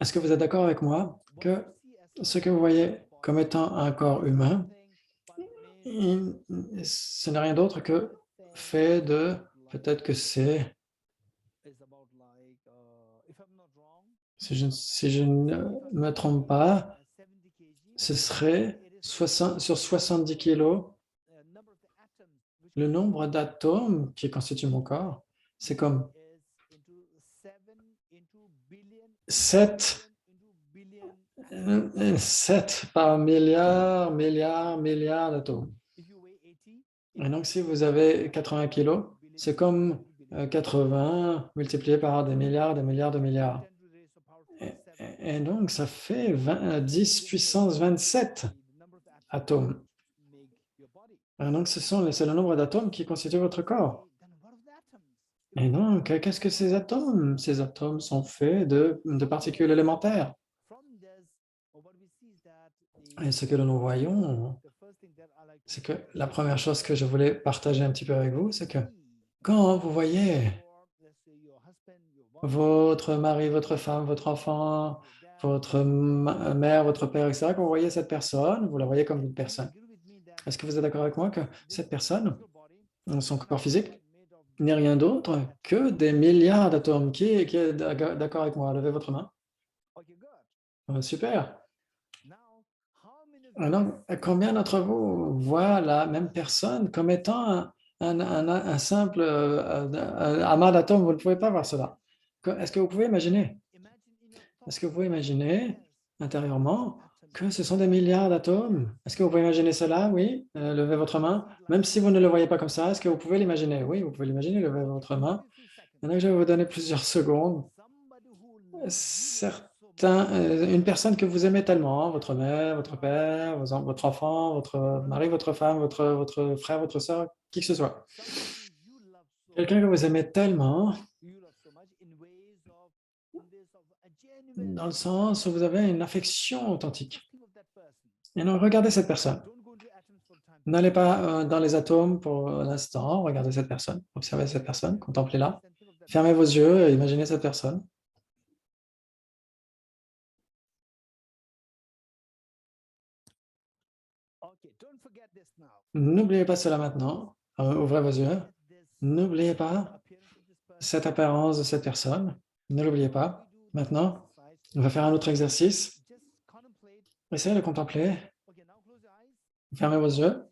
Est-ce que vous êtes d'accord avec moi que ce que vous voyez comme étant un corps humain, ce n'est rien d'autre que fait de, peut-être que c'est, si je ne me trompe pas, ce serait sur 70 kilos, le nombre d'atomes qui constituent mon corps, c'est comme 7 par milliard d'atomes. Et donc, si vous avez 80 kilos, c'est comme 80 multiplié par des milliards de milliards. Et donc, ça fait 10 puissance 27 atomes. Et donc, c'est le nombre d'atomes qui constitue votre corps. Et donc, qu'est-ce que ces atomes? Ces atomes sont faits de particules élémentaires. Et ce que nous voyons, c'est que la première chose que je voulais partager un petit peu avec vous, c'est que quand vous voyez votre mari, votre femme, votre enfant, votre mère, votre père, etc., quand vous voyez cette personne, vous la voyez comme une personne. Est-ce que vous êtes d'accord avec moi que cette personne, son corps physique, n'est rien d'autre que des milliards d'atomes? Qui est d'accord avec moi? Levez votre main. Super. Alors, combien d'entre vous voient la même personne comme étant un simple amas d'atomes? Vous ne pouvez pas voir cela. Est-ce que vous pouvez imaginer? Est-ce que vous pouvez imaginer intérieurement que ce sont des milliards d'atomes? Est-ce que vous pouvez imaginer cela? Oui, levez votre main. Même si vous ne le voyez pas comme ça, est-ce que vous pouvez l'imaginer? Oui, vous pouvez l'imaginer, levez votre main. Maintenant, je vais vous donner plusieurs secondes. Une personne que vous aimez tellement, votre mère, votre père, votre enfant, votre mari, votre femme, votre frère, votre soeur, qui que ce soit. Quelqu'un que vous aimez tellement, dans le sens où vous avez une affection authentique. Et donc, regardez cette personne. N'allez pas dans les atomes pour l'instant, regardez cette personne, observez cette personne, contemplez-la. Fermez vos yeux et imaginez cette personne. N'oubliez pas cela maintenant. Ouvrez vos yeux. N'oubliez pas cette apparence de cette personne. Ne l'oubliez pas. Maintenant, on va faire un autre exercice. Essayez de contempler. Fermez vos yeux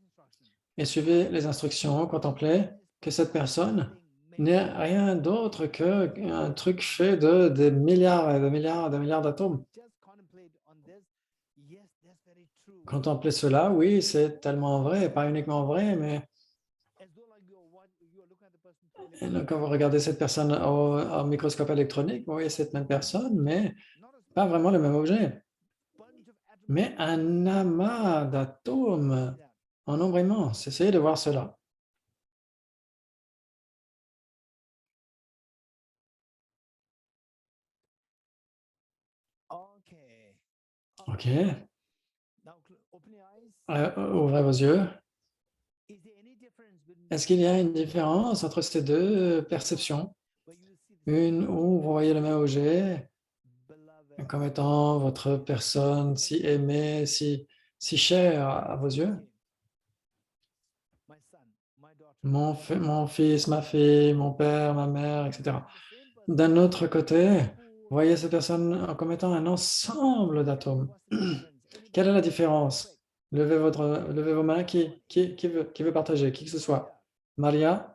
et suivez les instructions. Contemplez que cette personne n'est rien d'autre qu'un truc fait de des milliards et de milliards et de milliards d'atomes. Contempler cela, oui, c'est tellement vrai, pas uniquement vrai, mais quand vous regardez cette personne au microscope électronique, vous voyez cette même personne, mais pas vraiment le même objet. Mais un amas d'atomes en nombre immense. Essayez de voir cela. OK. Ouvrez vos yeux. Est-ce qu'il y a une différence entre ces deux perceptions? Une où vous voyez le même objet comme étant votre personne si aimée, si chère à vos yeux? Mon fils, ma fille, mon père, ma mère, etc. D'un autre côté, voyez ces personnes comme étant un ensemble d'atomes. Quelle est la différence? Levez vos mains. Qui veut partager? Qui que ce soit. Maria?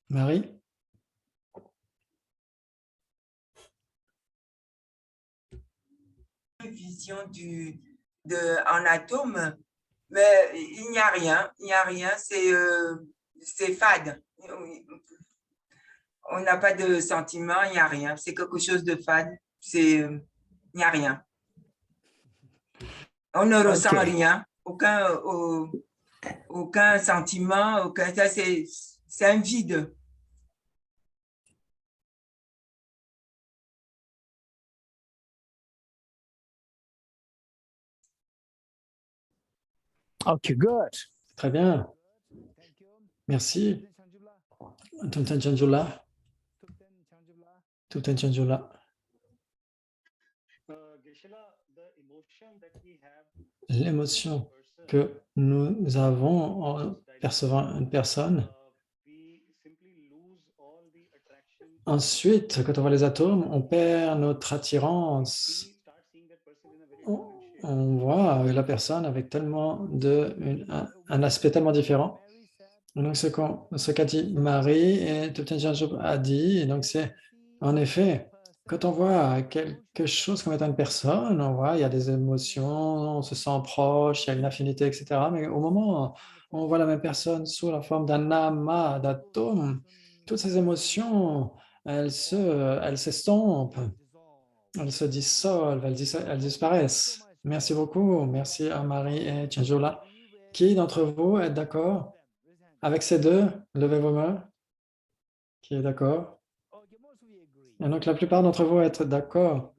Marie? Vision en atome, mais il n'y a rien, c'est fade. On n'a pas de sentiment, il n'y a rien, c'est quelque chose de fade, il n'y a rien. On ne ressent rien, aucun sentiment, ça c'est un vide. Okay, good. Très bien. Merci. Tupten Chanjula. Tupten Chanjula. L'émotion que nous avons en percevant une personne. Ensuite, quand on voit les atomes, on perd notre attirance. On voit la personne avec tellement un aspect tellement différent. Donc, ce qu'a dit Marie et Tupten Chanjula a dit, et donc c'est en effet, quand on voit quelque chose comme étant une personne, on voit, il y a des émotions, on se sent proche, il y a une affinité, etc. Mais au moment où on voit la même personne sous la forme d'un amas d'atomes, toutes ces émotions, elles s'estompent, elles se dissolvent, elles disparaissent. Merci beaucoup. Merci à Marie et Chanjula. Qui d'entre vous est d'accord avec ces deux? Levez vos mains. Qui est d'accord? Et donc, la plupart d'entre vous êtes d'accord.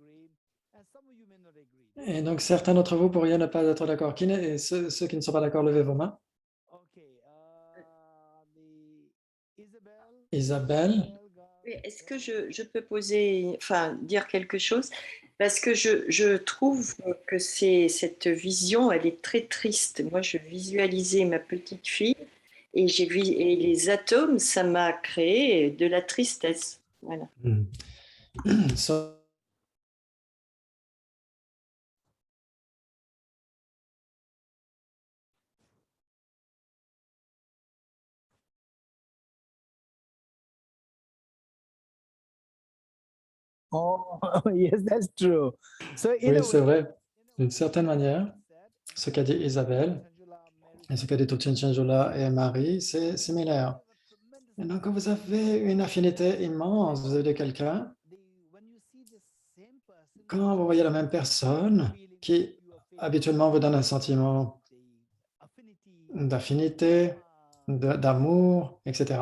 Et donc, certains d'entre vous pourraient ne pas être d'accord. Ceux qui ne sont pas d'accord, levez vos mains. Isabelle. Oui, est-ce que je peux dire quelque chose? Parce que je trouve que cette vision, elle est très triste. Moi, je visualisais ma petite fille et et les atomes, ça m'a créé de la tristesse. Voilà. Oh, yes, that's true. Oui, c'est vrai. D'une certaine manière, ce qu'a dit Isabelle et ce qu'a dit Tupten Chanjula et Marie, c'est similaire. Et donc, quand vous avez une affinité immense, vous avez quelqu'un, quand vous voyez la même personne qui habituellement vous donne un sentiment d'affinité, d'amour, etc.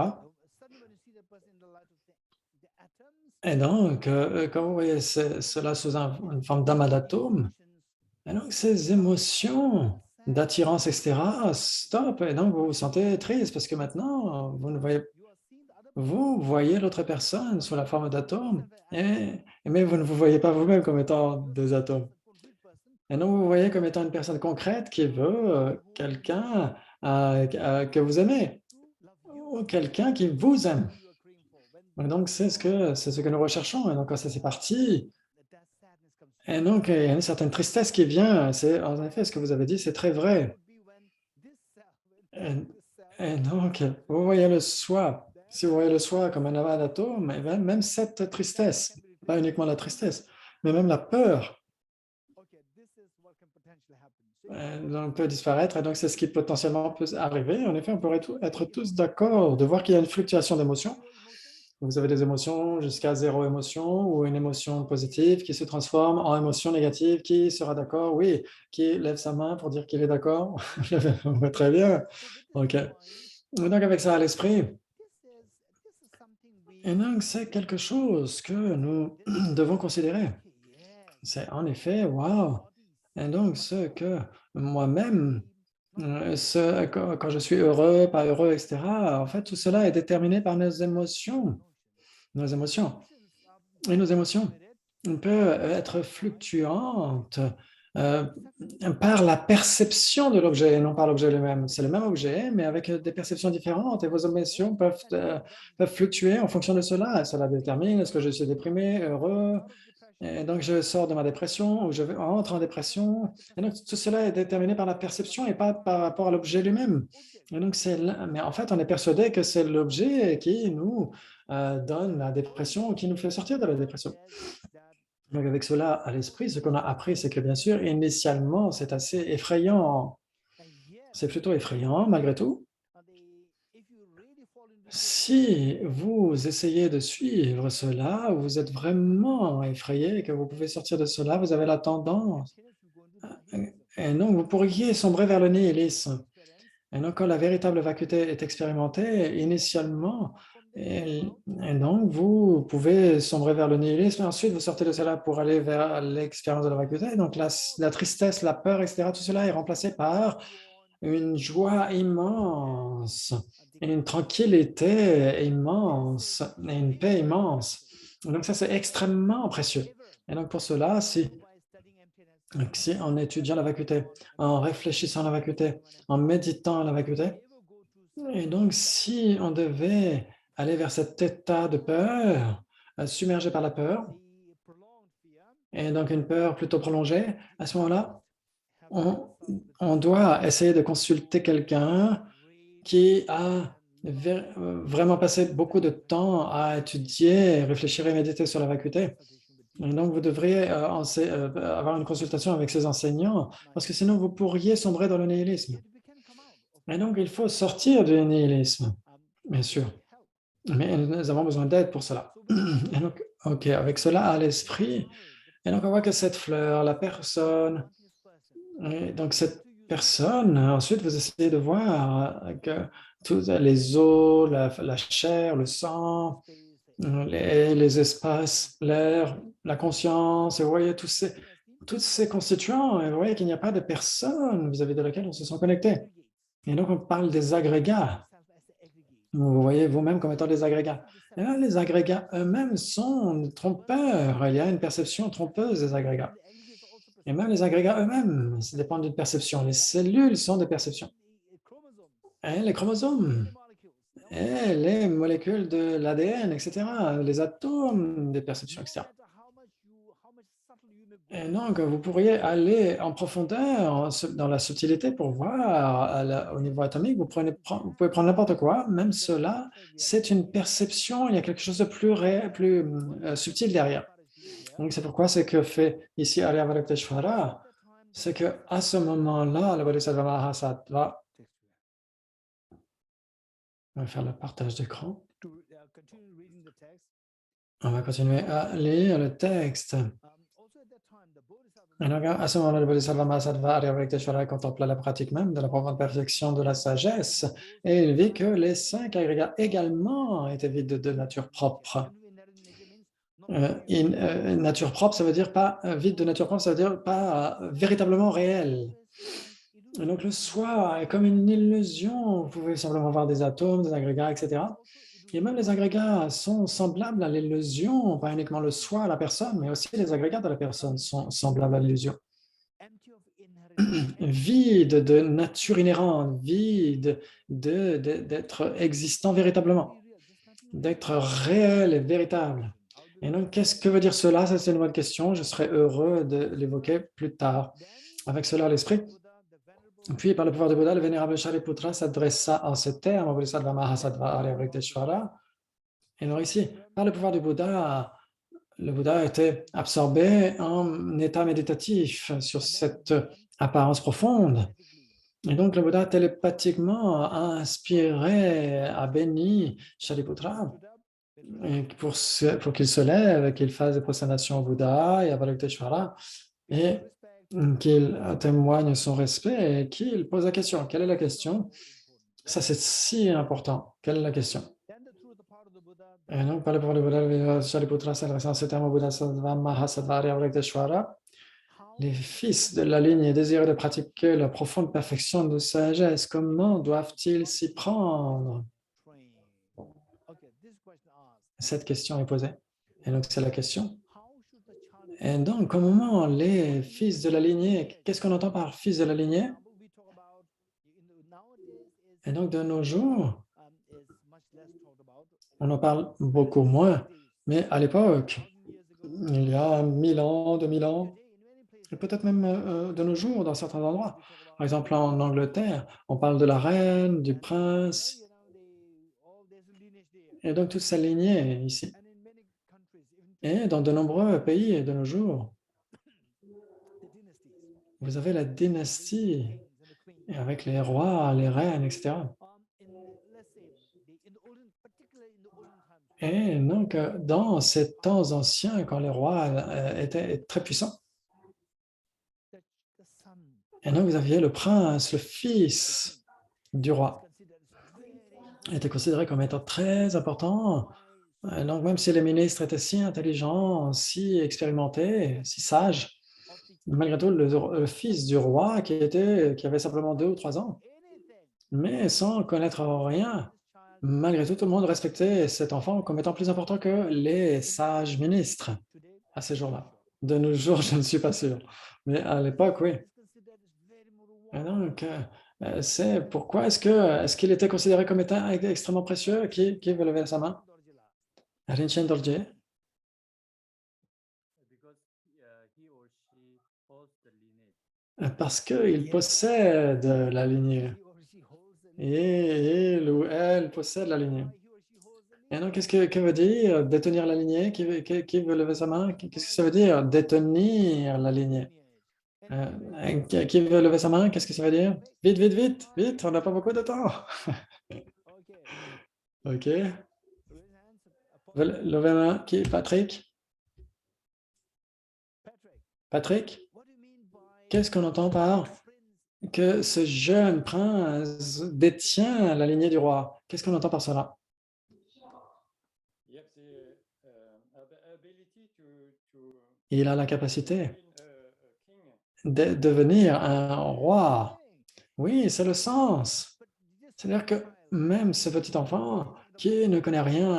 Et donc, quand vous voyez cela sous une forme d'amas d'atomes, et donc ces émotions d'attirance, etc., stop, et donc vous vous sentez triste parce que maintenant, vous voyez l'autre personne sous la forme d'atomes, mais vous ne vous voyez pas vous-même comme étant des atomes. Et donc, vous voyez comme étant une personne concrète qui veut quelqu'un que vous aimez, ou quelqu'un qui vous aime. Donc, c'est ce que nous recherchons. Et donc, quand ça c'est parti, et donc, il y a une certaine tristesse qui vient. C'est en effet ce que vous avez dit, c'est très vrai. Et donc, vous voyez le soi. Si vous voyez le soi comme un amas d'atomes, et même cette tristesse, pas uniquement la tristesse, mais même la peur, peut disparaître. Et donc, c'est ce qui potentiellement peut arriver. En effet, on pourrait être tous d'accord de voir qu'il y a une fluctuation d'émotions. Vous avez des émotions jusqu'à 0 émotion ou une émotion positive qui se transforme en émotion négative. Qui sera d'accord? Oui. Qui lève sa main pour dire qu'il est d'accord? Très bien. OK. Donc, avec ça à l'esprit, et donc c'est quelque chose que nous devons considérer. C'est en effet, waouh! Et donc, ce que moi-même, quand je suis heureux, pas heureux, etc., en fait, tout cela est déterminé par nos émotions. Nos émotions. Et nos émotions peuvent être fluctuantes euh, par la perception de l'objet et non par l'objet lui-même. C'est le même objet, mais avec des perceptions différentes et vos émotions peuvent fluctuer en fonction de cela. Et cela détermine est-ce que je suis déprimé, heureux, et donc je sors de ma dépression ou entre en dépression. Et donc tout cela est déterminé par la perception et pas par rapport à l'objet lui-même. Et donc mais en fait, on est persuadé que c'est l'objet qui nous donne la dépression, qui nous fait sortir de la dépression. Donc avec cela à l'esprit, ce qu'on a appris, c'est que bien sûr, initialement, c'est assez effrayant. C'est plutôt effrayant malgré tout. Si vous essayez de suivre cela, vous êtes vraiment effrayé, que vous pouvez sortir de cela, vous avez la tendance. Et donc, vous pourriez sombrer vers le nihilisme. Et donc, quand la véritable vacuité est expérimentée, initialement, et donc vous pouvez sombrer vers le nihilisme, et ensuite vous sortez de cela pour aller vers l'expérience de la vacuité. Donc, la tristesse, la peur, etc., tout cela est remplacé par une joie immense, et une tranquillité immense, et une paix immense. Donc, ça, c'est extrêmement précieux. Et donc, pour cela, si en étudiant la vacuité, en réfléchissant à la vacuité, en méditant à la vacuité. Et donc, si on devait aller vers cet état de peur, submergé par la peur, et donc une peur plutôt prolongée, à ce moment-là, on doit essayer de consulter quelqu'un qui a vraiment passé beaucoup de temps à étudier, réfléchir et méditer sur la vacuité. Et donc, vous devriez avoir une consultation avec ces enseignants, parce que sinon, vous pourriez sombrer dans le nihilisme. Et donc, il faut sortir du nihilisme, bien sûr. Mais nous avons besoin d'aide pour cela. Et donc, OK, avec cela à l'esprit, et donc on voit que cette fleur, la personne, et donc cette personne, ensuite vous essayez de voir que tous les os, la chair, le sang, les espaces, l'air, la conscience, et vous voyez tous ces constituants, et vous voyez qu'il n'y a pas de personne vis-à-vis de laquelle on se sent connecté. Et donc on parle des agrégats. Vous voyez vous-même comme étant des agrégats. Et là, les agrégats eux-mêmes sont trompeurs. Il y a une perception trompeuse des agrégats. Et même les agrégats eux-mêmes, ça dépend d'une perception. Les cellules sont des perceptions. Et les chromosomes, et les molécules de l'ADN, etc., les atomes des perceptions, etc. Et donc, vous pourriez aller en profondeur dans la subtilité pour voir au niveau atomique, vous pouvez prendre n'importe quoi, même cela, c'est une perception, il y a quelque chose de plus subtil derrière. Donc, c'est pourquoi ce que fait ici Arya Avalokiteshvara, c'est qu'à ce moment-là, le Bodhisattva Mahasattva, on va faire le partage d'écran. On va continuer à lire le texte. Et donc, à ce moment-là, le Bodhisattva Mahasattva Arya Avalokiteshvara contempla la pratique même de la profonde perfection de la sagesse et il vit que les 5 agrégats également étaient vides de nature propre. Nature propre, ça veut dire pas vide de nature propre, ça veut dire pas véritablement réel. Et donc le soi est comme une illusion, vous pouvez simplement voir des atomes, des agrégats, etc. Et même les agrégats sont semblables à l'illusion, pas uniquement le soi, la personne, mais aussi les agrégats de la personne sont semblables à l'illusion. Vide de nature inhérente, vide d'être existant véritablement, d'être réel et véritable. Et donc, qu'est-ce que veut dire cela? Ça, c'est une bonne question. Je serais heureux de l'évoquer plus tard. Avec cela à l'esprit. Puis, par le pouvoir du Bouddha, le vénérable Shariputra s'adressa en ces termes au Bodhisattva Mahasattva Arya Avalokiteshvara. Et donc ici, par le pouvoir du Bouddha, le Bouddha était absorbé en état méditatif sur cette apparence profonde. Et donc, le Bouddha télépathiquement a inspiré, a béni Shariputra pour qu'il se lève, qu'il fasse des prosternations au Bouddha et à Avalokiteshvara, et qu'il témoigne son respect et qu'il pose la question. Quelle est la question? Ça, c'est si important. Quelle est la question? Et donc, par le pouvoir du Bouddha, Shariputra s'adressant à ce terme au Bouddha Mahasattva Arya Avalokiteshvara, les fils de la lignée désirent de pratiquer la profonde perfection de sagesse. Comment doivent-ils s'y prendre? Cette question est posée. Et donc, c'est la question. Et donc, au moment, les fils de la lignée, qu'est-ce qu'on entend par fils de la lignée? Et donc, de nos jours, on en parle beaucoup moins. Mais à l'époque, il y a 1000 ans, 2000 ans, et peut-être même de nos jours dans certains endroits. Par exemple, en Angleterre, on parle de la reine, du prince, et donc toute sa lignée ici. Et dans de nombreux pays de nos jours, vous avez la dynastie avec les rois, les reines, etc. Et donc, dans ces temps anciens, quand les rois étaient très puissants, et donc vous aviez le prince, le fils du roi, était considéré comme étant très important. Donc, même si les ministres étaient si intelligents, si expérimentés, si sages, malgré tout, le fils du roi qui avait simplement 2 ou 3 ans, mais sans connaître rien, malgré tout, tout le monde respectait cet enfant comme étant plus important que les sages ministres à ces jours-là. De nos jours, je ne suis pas sûr, mais à l'époque, oui. Et donc, c'est pourquoi est-ce qu'il était considéré comme étant extrêmement précieux? Qui veut lever sa main? Rinchen Dorje. Parce qu'il possède la lignée. Et il ou elle possède la lignée. Et donc, que veut dire détenir la lignée? Qui veut lever sa main? Qu'est-ce que ça veut dire détenir la lignée? Qui veut lever sa main? Qu'est-ce que ça veut dire? Vite, vite, vite, vite, on n'a pas beaucoup de temps. OK. Levez la main. Qui? Patrick? Patrick? Qu'est-ce qu'on entend par que ce jeune prince détient la lignée du roi? Qu'est-ce qu'on entend par cela? Il a la capacité de devenir un roi. Oui, c'est le sens. C'est-à-dire que même ce petit enfant qui ne connaît rien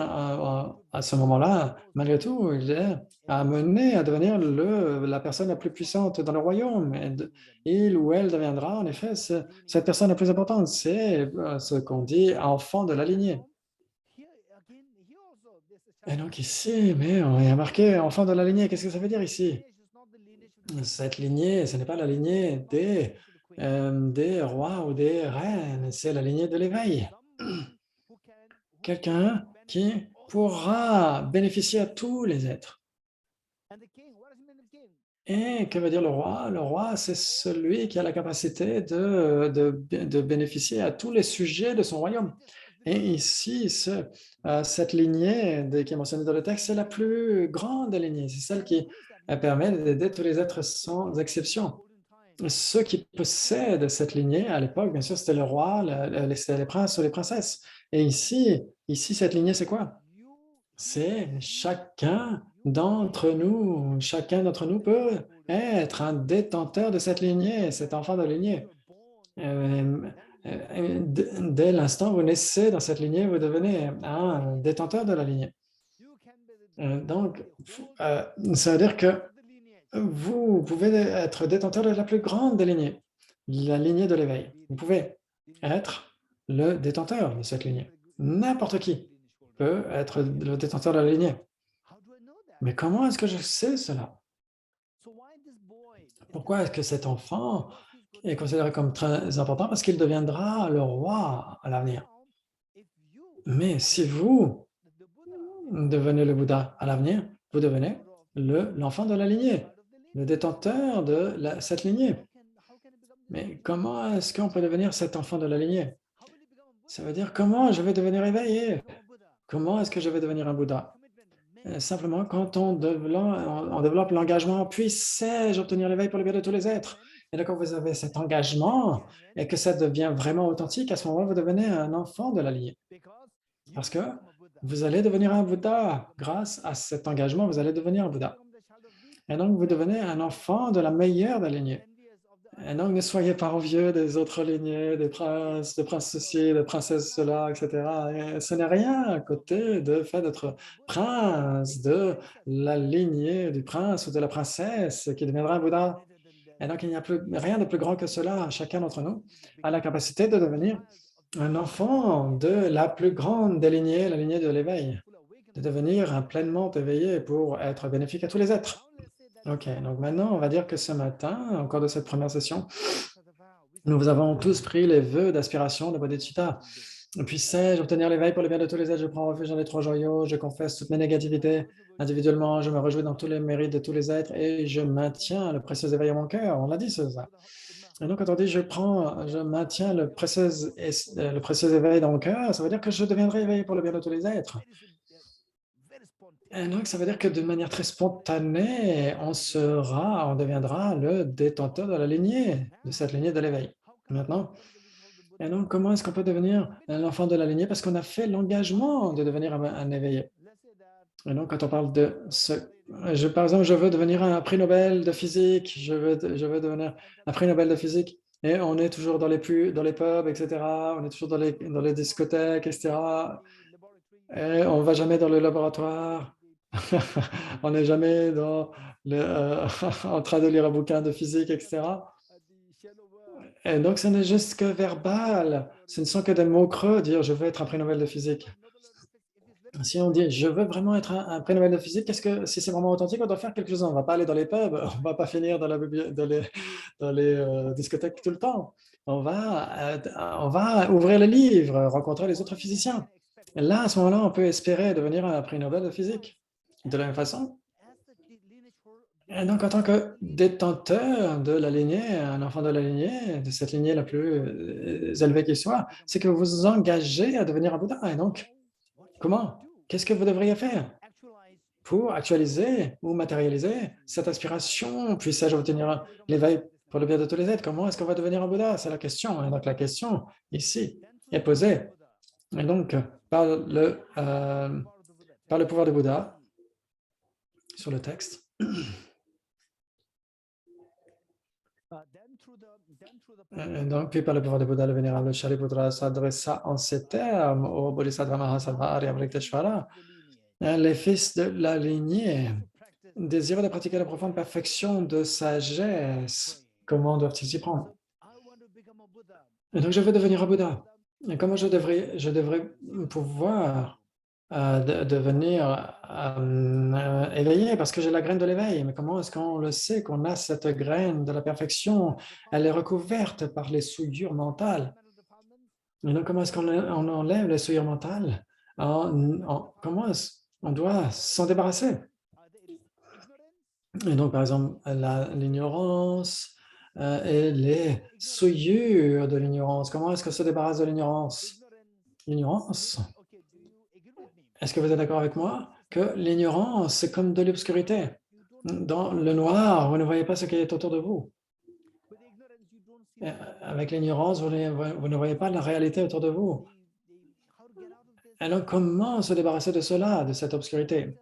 à ce moment-là, malgré tout, il est amené à devenir la personne la plus puissante dans le royaume. Et il ou elle deviendra, en effet, cette personne la plus importante. C'est ce qu'on dit enfant de la lignée. Et donc ici, mais on a marqué enfant de la lignée. Qu'est-ce que ça veut dire ici? Cette lignée, ce n'est pas la lignée des rois ou des reines, c'est la lignée de l'éveil. Quelqu'un qui pourra bénéficier à tous les êtres. Et que veut dire le roi? Le roi, c'est celui qui a la capacité de bénéficier à tous les sujets de son royaume. Et ici, cette lignée qui est mentionnée dans le texte, c'est la plus grande lignée. C'est celle qui permet d'aider tous les êtres sans exception. Ceux qui possèdent cette lignée, à l'époque, bien sûr, c'était le roi, les princes ou les princesses. Et ici, cette lignée, c'est quoi? C'est chacun d'entre nous. Chacun d'entre nous peut être un détenteur de cette lignée, cet enfant de lignée. Dès l'instant où vous naissez dans cette lignée, vous devenez un détenteur de la lignée. Donc, ça veut dire que vous pouvez être détenteur de la plus grande des lignées, la lignée de l'éveil. Vous pouvez être le détenteur de cette lignée. N'importe qui peut être le détenteur de la lignée. Mais comment est-ce que je sais cela? Pourquoi est-ce que cet enfant est considéré comme très important? Parce qu'il deviendra le roi à l'avenir. Mais si vous devenez le Bouddha à l'avenir, vous devenez l'enfant de la lignée, le détenteur de cette lignée. Mais comment est-ce qu'on peut devenir cet enfant de la lignée? Ça veut dire comment je vais devenir éveillé? Comment est-ce que je vais devenir un Bouddha? Simplement quand on développe l'engagement, puis sais-je obtenir l'éveil pour le bien de tous les êtres? Et là, quand vous avez cet engagement et que ça devient vraiment authentique, à ce moment-là, vous devenez un enfant de la lignée. Parce que vous allez devenir un Bouddha. Grâce à cet engagement, vous allez devenir un Bouddha. Et donc, vous devenez un enfant de la meilleure des lignées. Et donc, ne soyez pas envieux des autres lignées, des princes, de princes ceci, de princesses cela, etc. Et ce n'est rien à côté du fait d'être prince de la lignée du prince ou de la princesse qui deviendra un Bouddha. Et donc, il n'y a rien de plus grand que cela. Chacun d'entre nous a la capacité de devenir un enfant de la plus grande des lignées, la lignée de l'éveil, de devenir un pleinement éveillé pour être bénéfique à tous les êtres. Ok, donc maintenant, on va dire que ce matin, au cours de cette première session, nous avons tous pris les vœux d'aspiration de Bodhicitta. Puisse-je obtenir l'éveil pour le bien de tous les êtres, je prends refuge dans les trois joyaux, je confesse toutes mes négativités individuellement, je me réjouis dans tous les mérites de tous les êtres et je maintiens le précieux éveil en mon cœur. On l'a dit, c'est ça. Et donc, quand on dit je maintiens le précieux éveil dans mon cœur, ça veut dire que je deviendrai éveillé pour le bien de tous les êtres. Et donc, ça veut dire que de manière très spontanée, on deviendra le détenteur de la lignée, de cette lignée de l'éveil. Maintenant, et donc, comment est-ce qu'on peut devenir un enfant de la lignée? Parce qu'on a fait l'engagement de devenir un éveillé. Et donc, quand on parle de par exemple, je veux devenir un prix Nobel de physique, je veux devenir un prix Nobel de physique, et on est toujours dans les pubs, etc., on est toujours dans les discothèques, etc., et on ne va jamais dans le laboratoire, on n'est jamais en train de lire un bouquin de physique, etc. Et donc, ce n'est juste que verbal, ce ne sont que des mots creux, dire je veux être un prix Nobel de physique. Si on dit je veux vraiment être un prix Nobel de physique, si c'est vraiment authentique, on doit faire quelque chose. On ne va pas aller dans les pubs, on ne va pas finir dans les discothèques tout le temps. On va ouvrir les livres, rencontrer les autres physiciens. Et là, à ce moment-là, on peut espérer devenir un prix Nobel de physique. De la même façon. Et donc, en tant que détenteur de la lignée, un enfant de la lignée, de cette lignée la plus élevée qui soit, c'est que vous vous engagez à devenir un Bouddha. Et donc, comment? Qu'est-ce que vous devriez faire pour actualiser ou matérialiser cette aspiration? Puisse-je obtenir l'éveil pour le bien de tous les êtres? Comment est-ce qu'on va devenir un Bouddha? C'est la question. Et donc, la question ici est posée. Et donc, par le pouvoir du Bouddha, sur le texte. Donc, puis par le pouvoir du Bouddha, le vénérable Shariputra s'adressa en ces termes au Bodhisattva Mahasattva Aryamrikteshvara, les fils de la lignée, désireux de pratiquer la profonde perfection de sagesse. Comment doivent-ils s'y prendre? Et donc, je veux devenir un Bouddha. Et comment je devrais pouvoir devenir éveillé parce que j'ai la graine de l'éveil. Mais comment est-ce qu'on le sait qu'on a cette graine de la perfection? Elle est recouverte par les souillures mentales. Et donc, comment est-ce qu'on enlève les souillures mentales? Comment est-ce qu'on doit s'en débarrasser? Et donc, par exemple, l'ignorance et les souillures de l'ignorance. Comment est-ce qu'on se débarrasse de l'ignorance? L'ignorance. Est-ce que vous êtes d'accord avec moi que l'ignorance, c'est comme de l'obscurité? Dans le noir, vous ne voyez pas ce qui est autour de vous. Avec l'ignorance, vous ne voyez pas la réalité autour de vous. Alors, comment se débarrasser de cela, de cette obscurité?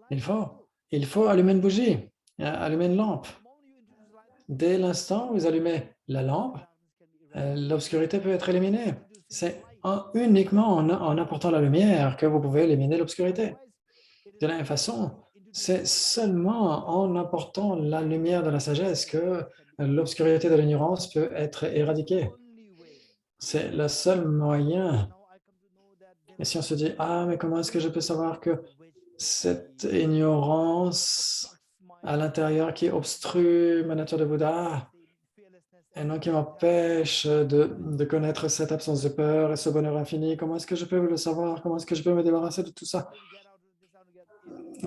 Il faut allumer une bougie, allumer une lampe. Dès l'instant où vous allumez la lampe, l'obscurité peut être éliminée. C'est uniquement en apportant la lumière que vous pouvez éliminer l'obscurité. De la même façon, c'est seulement en apportant la lumière de la sagesse que l'obscurité de l'ignorance peut être éradiquée. C'est le seul moyen. Et si on se dit, ah, mais comment est-ce que je peux savoir que cette ignorance à l'intérieur qui obstrue ma nature de Bouddha et non qui m'empêche de connaître cette absence de peur et ce bonheur infini, comment est-ce que je peux le savoir? Comment est-ce que je peux me débarrasser de tout ça?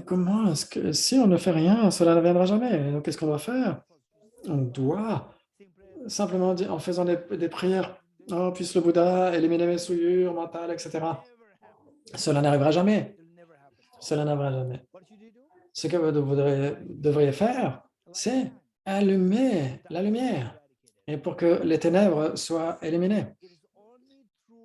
Comment est-ce que, si on ne fait rien, cela ne viendra jamais. Donc, qu'est-ce qu'on doit faire? On doit simplement dire, en faisant des prières, oh, puisse le Bouddha éliminer mes souillures mentales, etc. Cela n'arrivera jamais. Cela n'arrivera jamais. Ce que vous devriez faire, c'est allumer la lumière et pour que les ténèbres soient éliminées.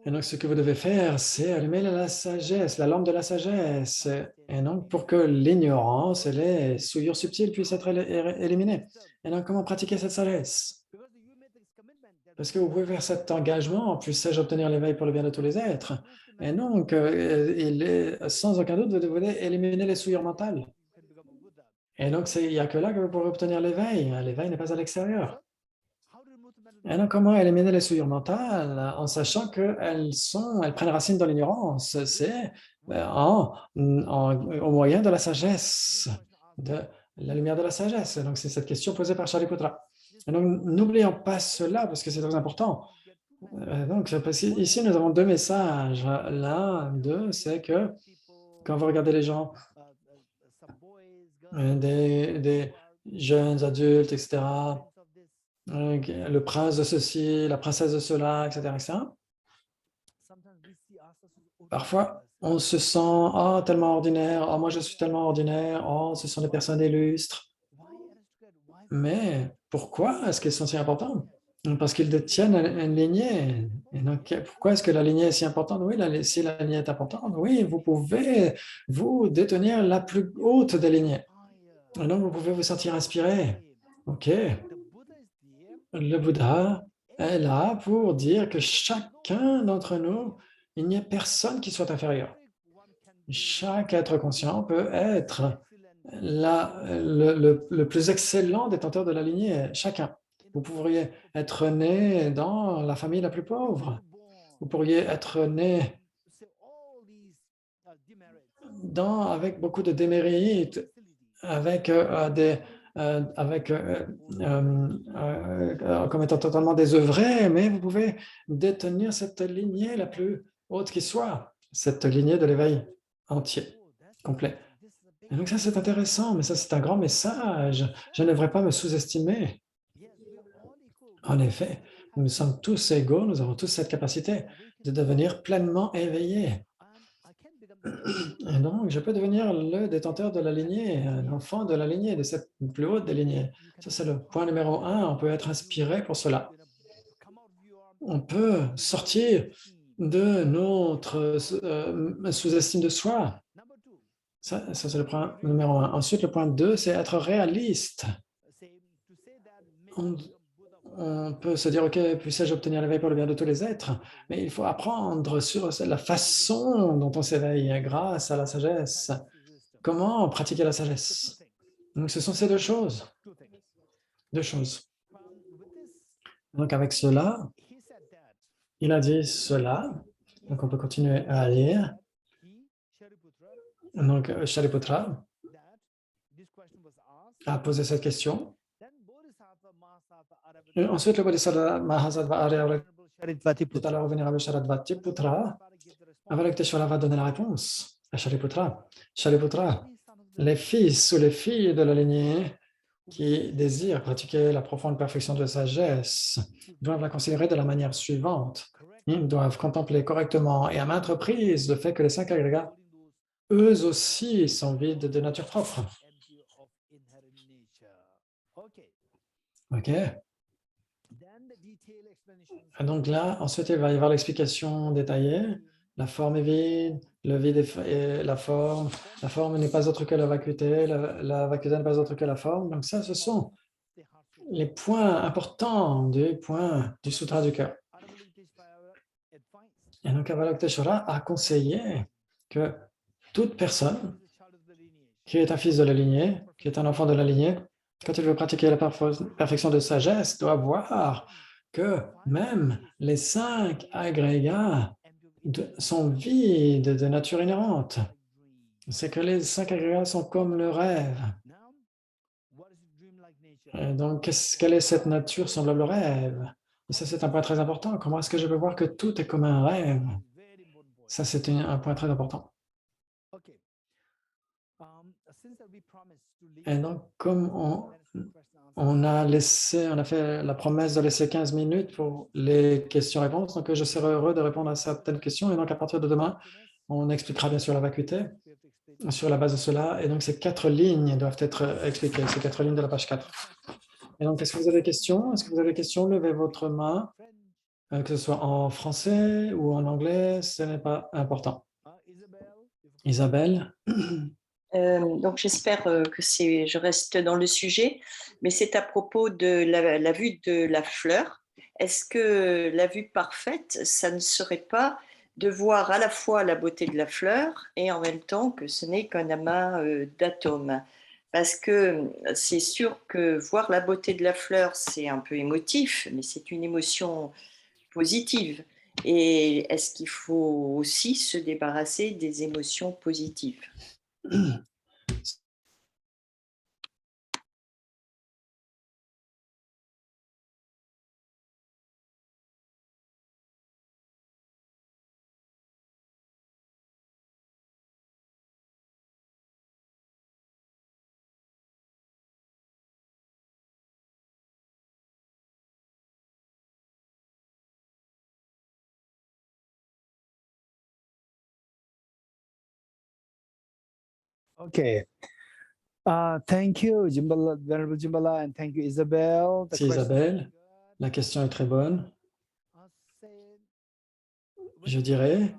Et donc, ce que vous devez faire, c'est allumer la sagesse, la lampe de la sagesse. Et donc, pour que l'ignorance et les souillures subtiles puissent être éliminées. Et donc, comment pratiquer cette sagesse? Parce que vous pouvez faire cet engagement, puisse-je obtenir l'éveil pour le bien de tous les êtres. Et donc, sans aucun doute, vous devez éliminer les souillures mentales. Et donc, il n'y a que là que vous pourrez obtenir l'éveil. L'éveil n'est pas à l'extérieur. Et donc, comment éliminer les souillures mentales en sachant qu'elles prennent racine dans l'ignorance? C'est au moyen de la sagesse, de la lumière de la sagesse. Et donc, c'est cette question posée par Shariputra. Et donc, n'oublions pas cela parce que c'est très important. Donc, parce ici, nous avons deux messages. L'un d'eux, c'est que quand vous regardez les gens, des jeunes adultes, etc., le prince de ceci, la princesse de cela, etc., etc. Parfois, on se sent tellement ordinaire, moi je suis tellement ordinaire, ce sont des personnes illustres. Mais pourquoi est-ce qu'ils sont si importants? Parce qu'ils détiennent une lignée. Et donc, pourquoi est-ce que la lignée est si importante? Oui, si la lignée est importante, oui, vous pouvez vous détenir la plus haute des lignées. Et donc, vous pouvez vous sentir inspiré. OK. Le Bouddha est là pour dire que chacun d'entre nous, il n'y a personne qui soit inférieur. Chaque être conscient peut être le plus excellent détenteur de la lignée, chacun. Vous pourriez être né dans la famille la plus pauvre. Vous pourriez être né avec beaucoup de démérites, avec comme étant totalement désœuvré, mais vous pouvez détenir cette lignée la plus haute qui soit, cette lignée de l'éveil entier, complet. Et donc ça, c'est intéressant, mais ça, c'est un grand message. Je ne devrais pas me sous-estimer. En effet, nous sommes tous égaux, nous avons tous cette capacité de devenir pleinement éveillés. Et donc, je peux devenir le détenteur de la lignée, l'enfant de la lignée, de cette plus haute des lignées. Ça, c'est le point numéro 1. On peut être inspiré pour cela. On peut sortir de notre sous-estime de soi. Ça c'est le point numéro 1. Ensuite, le point 2, c'est être réaliste. On peut se dire, OK, puisse-je obtenir l'éveil pour le bien de tous les êtres, mais il faut apprendre sur la façon dont on s'éveille grâce à la sagesse. Comment pratiquer la sagesse? Donc, ce sont ces deux choses. Deux choses. Donc, avec cela, il a dit cela. Donc, on peut continuer à lire. Donc, Shariputra a posé cette question. Et ensuite, le Bodhisattva Mahasattva Arya tout à l'heure vénérable Sharadvatiputra, Avalokiteshvara va donner la réponse à Shariputra. Shariputra, les fils ou les filles de la lignée qui désirent pratiquer la profonde perfection de sagesse doivent la considérer de la manière suivante. Ils doivent contempler correctement et à maintes reprises le fait que les 5 agrégats, eux aussi, sont vides de nature propre. OK. Et donc là, ensuite, il va y avoir l'explication détaillée. La forme est vide, le vide est la forme. La forme n'est pas autre que la vacuité, la vacuité n'est pas autre que la forme. Donc ça, ce sont les points importants du Sutra du cœur. Et donc Avalokiteshvara a conseillé que toute personne qui est un fils de la lignée, qui est un enfant de la lignée, quand il veut pratiquer la perfection de sagesse, doit voir que même les 5 agrégats sont vides de nature inhérente. C'est que les 5 agrégats sont comme le rêve. Et donc, quelle est cette nature semblable au rêve? Et ça, c'est un point très important. Comment est-ce que je peux voir que tout est comme un rêve? Ça, c'est un point très important. Et donc, comme on a fait la promesse de laisser 15 minutes pour les questions-réponses, donc je serai heureux de répondre à certaines questions. Et donc, à partir de demain, on expliquera bien sûr la vacuité sur la base de cela. Et donc, ces 4 lignes doivent être expliquées, ces 4 lignes de la page 4. Et donc, est-ce que vous avez des questions? Est-ce que vous avez des questions? Levez votre main. que ce soit en français ou en anglais, ce n'est pas important. Isabelle, Donc j'espère que je reste dans le sujet, mais c'est à propos de la vue de la fleur. Est-ce que la vue parfaite, ça ne serait pas de voir à la fois la beauté de la fleur et en même temps que ce n'est qu'un amas d'atomes? Parce que c'est sûr que voir la beauté de la fleur, c'est un peu émotif, mais c'est une émotion positive. Et est-ce qu'il faut aussi se débarrasser des émotions positives? Okay. Thank you, Jimbala, Venerable Jimbala, and thank you, Isabel. The c'est question is Isabelle. good. La question est très bonne. Say, Je dirais,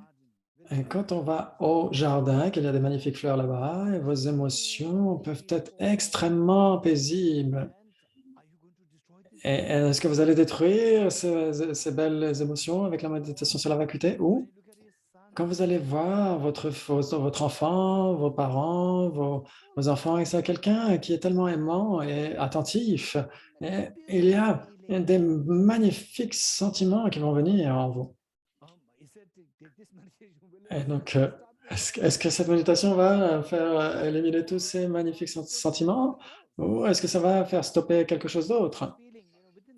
quand on va au jardin, qu'il y a des magnifiques fleurs là-bas, et vos émotions peuvent être extrêmement paisibles. Et est-ce que vous allez détruire ces belles émotions avec la méditation sur la vacuité? Ou quand vous allez voir votre enfant, vos parents, vos enfants, et c'est quelqu'un qui est tellement aimant et attentif, et il y a des magnifiques sentiments qui vont venir en vous. Et donc, est-ce que cette méditation va faire éliminer tous ces magnifiques sentiments, ou est-ce que ça va faire stopper quelque chose d'autre?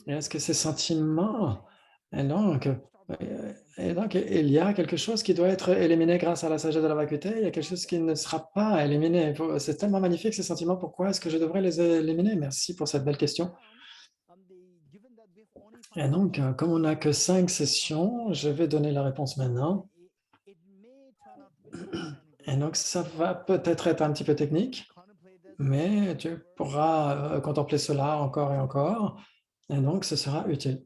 Et est-ce que ces sentiments, et donc, il y a quelque chose qui doit être éliminé grâce à la sagesse de la vacuité, il y a quelque chose qui ne sera pas éliminé. C'est tellement magnifique ces sentiments, pourquoi est-ce que je devrais les éliminer? Merci pour cette belle question. Et donc, comme on n'a que 5 sessions, je vais donner la réponse maintenant. Et donc, ça va peut-être être un petit peu technique, mais tu pourras contempler cela encore et encore, et donc ce sera utile.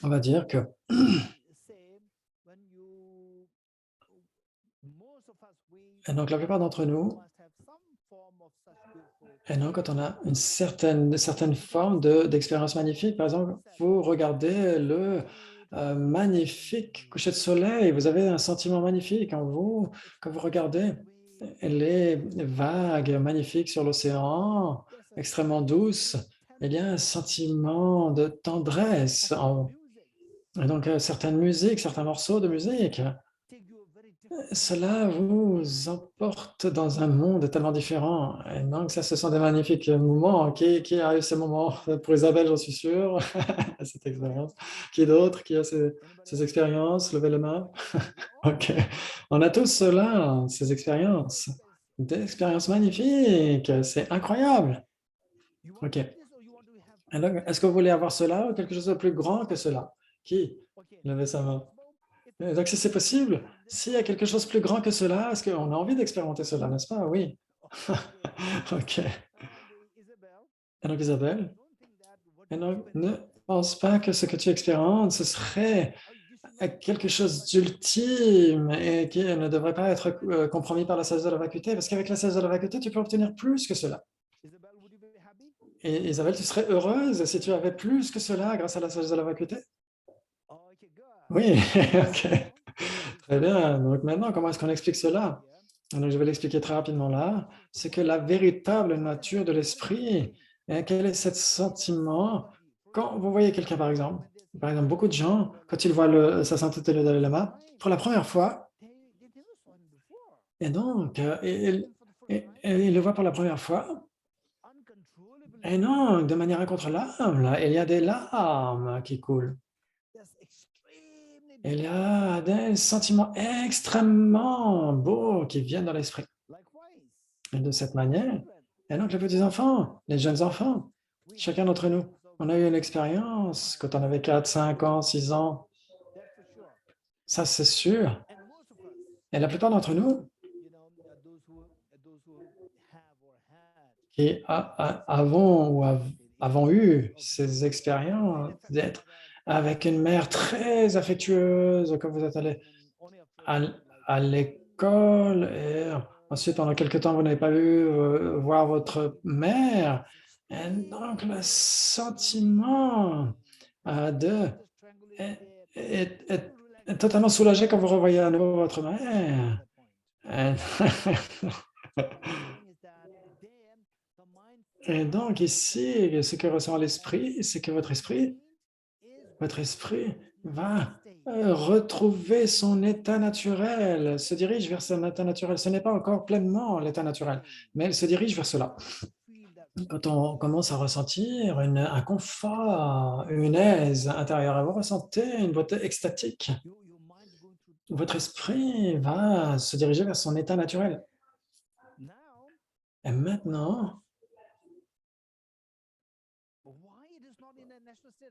On va dire que et donc la plupart d'entre nous, et donc quand on a une certaine forme d'expérience magnifique, par exemple, vous regardez le magnifique coucher de soleil, vous avez un sentiment magnifique en vous, quand vous regardez les vagues magnifiques sur l'océan, extrêmement douces, il y a un sentiment de tendresse en vous. Et donc, certaines musiques, certains morceaux de musique, cela vous emporte dans un monde tellement différent. Et donc, ça, ce sont des magnifiques moments. Qui a eu ces moments? Pour Isabelle, j'en suis sûr, cette expérience. Qui d'autre qui a ces expériences? Levez les mains. OK. On a tous cela, ces expériences. Des expériences magnifiques. C'est incroyable. OK. Et donc, est-ce que vous voulez avoir cela ou quelque chose de plus grand que cela? Qui? Levez sa main. Et donc, si c'est possible, s'il y a quelque chose de plus grand que cela, est-ce qu'on a envie d'expérimenter cela, n'est-ce pas? Oui. OK. Et donc, Isabelle, et donc, ne pense pas que ce que tu expérimentes, ce serait quelque chose d'ultime et qui ne devrait pas être compromis par la sagesse de la vacuité, parce qu'avec la sagesse de la vacuité, tu peux obtenir plus que cela. Et Isabelle, tu serais heureuse si tu avais plus que cela grâce à la sagesse de la vacuité? Oui, OK. Très bien. Donc maintenant, comment est-ce qu'on explique cela? Donc, je vais l'expliquer très rapidement là. C'est que la véritable nature de l'esprit, quel est ce sentiment? Quand vous voyez quelqu'un, par exemple, beaucoup de gens, quand ils voient sa sainteté le Dalai Lama, pour la première fois, et donc, et ils le voient pour la première fois, et non, de manière incontrôlable, là, il y a des larmes qui coulent. Il y a des sentiments extrêmement beaux qui viennent dans l'esprit. Et de cette manière, et donc les petits-enfants, les jeunes enfants, chacun d'entre nous, on a eu une expérience quand on avait 4, 5 ans, 6 ans, ça c'est sûr. Et la plupart d'entre nous, qui avons eu ces expériences d'être avec une mère très affectueuse quand vous êtes allé à, à l'école et ensuite pendant quelque temps vous n'avez pas vu voir votre mère. Et donc le sentiment de est totalement soulagé quand vous revoyez à nouveau votre mère. Et, et donc ici, ce que ressent l'esprit, c'est que votre esprit va retrouver son état naturel, se dirige vers son état naturel. Ce n'est pas encore pleinement l'état naturel, mais elle se dirige vers cela. Quand on commence à ressentir un confort, une aise intérieure, vous ressentez une beauté extatique, votre esprit va se diriger vers son état naturel. Et maintenant,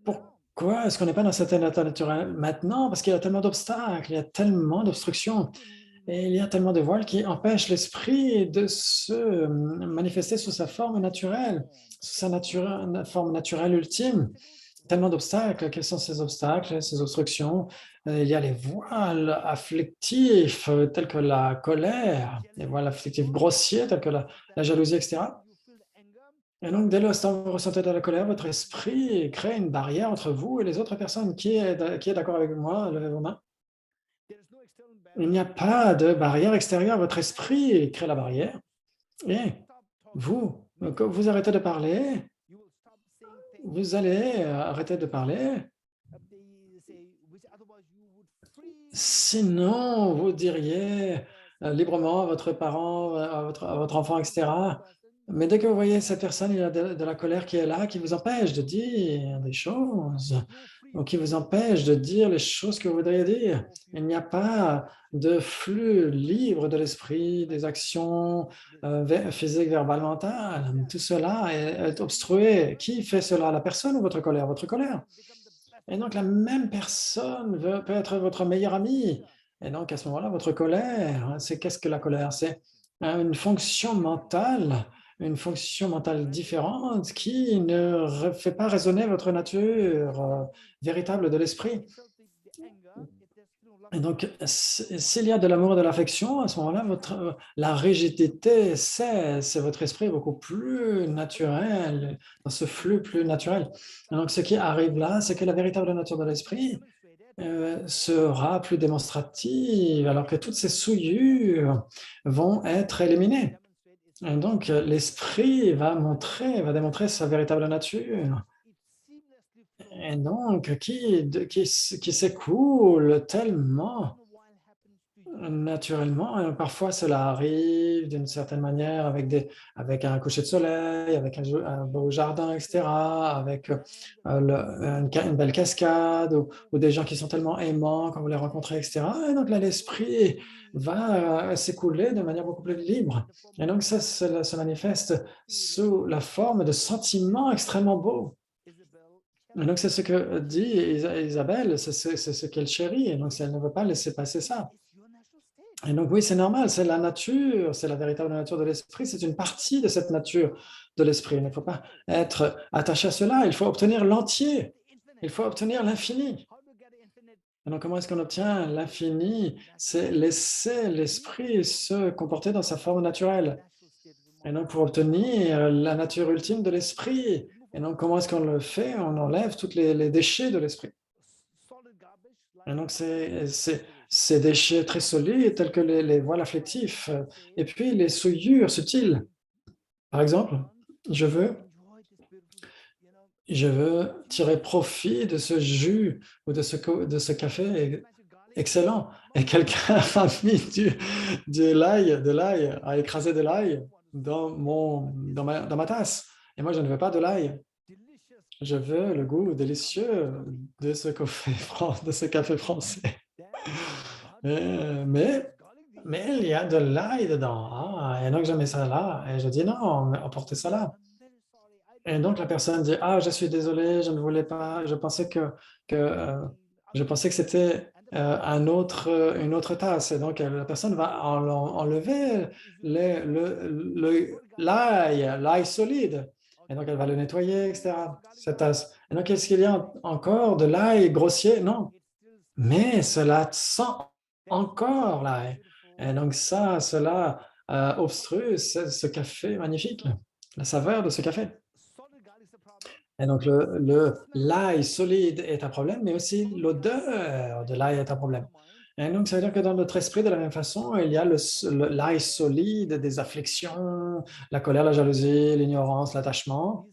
pourquoi est-ce qu'on n'est pas dans cet état naturel maintenant? Parce qu'il y a tellement d'obstacles, il y a tellement d'obstructions, et il y a tellement de voiles qui empêchent l'esprit de se manifester sous sa forme naturelle, sous sa forme naturelle ultime. Tellement d'obstacles. Quels sont ces obstacles, ces obstructions? Il y a les voiles afflictifs tels que la colère, les voiles afflictifs grossiers tels que la jalousie, etc. Et donc, dès l'instant où vous ressentez de la colère, votre esprit crée une barrière entre vous et les autres personnes. Qui est d'accord avec moi? Levez vos mains. Il n'y a pas de barrière extérieure. Votre esprit crée la barrière. Et vous, quand vous arrêtez de parler, vous allez arrêter de parler. Sinon, vous diriez librement à votre parent, à votre enfant, etc. Mais dès que vous voyez cette personne, il y a de la colère qui est là, qui vous empêche de dire des choses, ou qui vous empêche de dire les choses que vous voudriez dire. Il n'y a pas de flux libre de l'esprit, des actions physiques, verbales, mentales. Tout cela est obstrué. Qui fait cela? La personne ou votre colère? Votre colère. Et donc, la même personne peut être votre meilleur ami. Et donc, à ce moment-là, votre colère, c'est qu'est-ce que la colère? C'est une fonction mentale différente qui ne fait pas résonner votre nature véritable de l'esprit. Et donc, s'il y a de l'amour et de l'affection, à ce moment-là, la rigidité cesse, votre esprit est beaucoup plus naturel, dans ce flux plus naturel. Et donc, ce qui arrive là, c'est que la véritable nature de l'esprit sera plus démonstrative, alors que toutes ces souillures vont être éliminées. Et donc, l'esprit va démontrer sa véritable nature. Et donc, qui s'écoule tellement naturellement. Et parfois, cela arrive d'une certaine manière avec un coucher de soleil, avec un beau jardin, etc., avec une belle cascade ou des gens qui sont tellement aimants quand vous les rencontrez, etc. Et donc là, l'esprit va s'écouler de manière beaucoup plus libre. Et donc, ça se manifeste sous la forme de sentiments extrêmement beaux. Et donc, c'est ce que dit Isabelle, c'est ce qu'elle chérit, et donc elle ne veut pas laisser passer ça. Et donc, oui, c'est normal, c'est la nature, c'est la véritable nature de l'esprit, c'est une partie de cette nature de l'esprit. Il ne faut pas être attaché à cela, il faut obtenir l'entier, il faut obtenir l'infini. Et donc, comment est-ce qu'on obtient l'infini? C'est laisser l'esprit se comporter dans sa forme naturelle. Et donc, pour obtenir la nature ultime de l'esprit, et donc, comment est-ce qu'on le fait? On enlève tous les déchets de l'esprit. Et donc, ces déchets très solides, tels que les voiles afflictifs, et puis les souillures subtiles. Par exemple, je veux tirer profit de ce jus ou de ce café excellent. Et quelqu'un a mis de l'ail, a écrasé de l'ail dans ma tasse. Et moi, je ne veux pas de l'ail. Je veux le goût délicieux de ce café français. Mais il y a de l'ail dedans. Ah, et donc, je mets ça là. Et je dis non, emportez ça là. Et donc, la personne dit, ah, je suis désolé, je ne voulais pas, je pensais que c'était une autre tasse. Et donc, la personne va enlever l'ail solide. Et donc, elle va le nettoyer, etc., cette tasse. Et donc, est-ce qu'il y a encore de l'ail grossier? Non. Mais cela sent encore l'ail. Et donc ça, cela obstrue ce café magnifique, la saveur de ce café. Et donc l'ail solide est un problème, mais aussi l'odeur de l'ail est un problème. Et donc ça veut dire que dans notre esprit, de la même façon, il y a l'ail solide des afflictions, la colère, la jalousie, l'ignorance, l'attachement,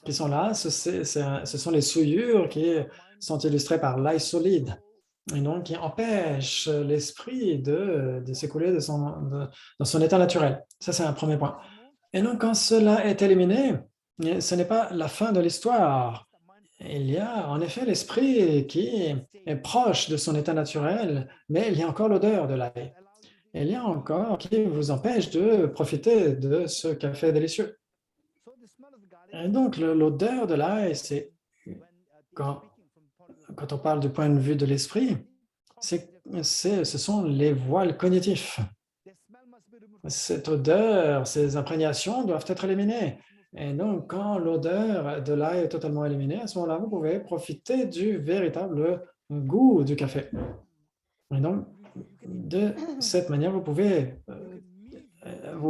qui sont là. Ce sont les souillures qui sont illustrées par l'ail solide. Et donc, qui empêche l'esprit de s'écouler dans son état naturel. Ça, c'est un premier point. Et donc, quand cela est éliminé, ce n'est pas la fin de l'histoire. Il y a en effet l'esprit qui est proche de son état naturel, mais il y a encore l'odeur de l'ail. Il y a encore qui vous empêche de profiter de ce café délicieux. Et donc, l'odeur de l'ail, c'est quand on parle du point de vue de l'esprit, ce sont les voiles cognitifs. Cette odeur, ces imprégnations doivent être éliminées. Et donc, quand l'odeur de l'ail est totalement éliminée, à ce moment-là, vous pouvez profiter du véritable goût du café. Et donc, de cette manière, vous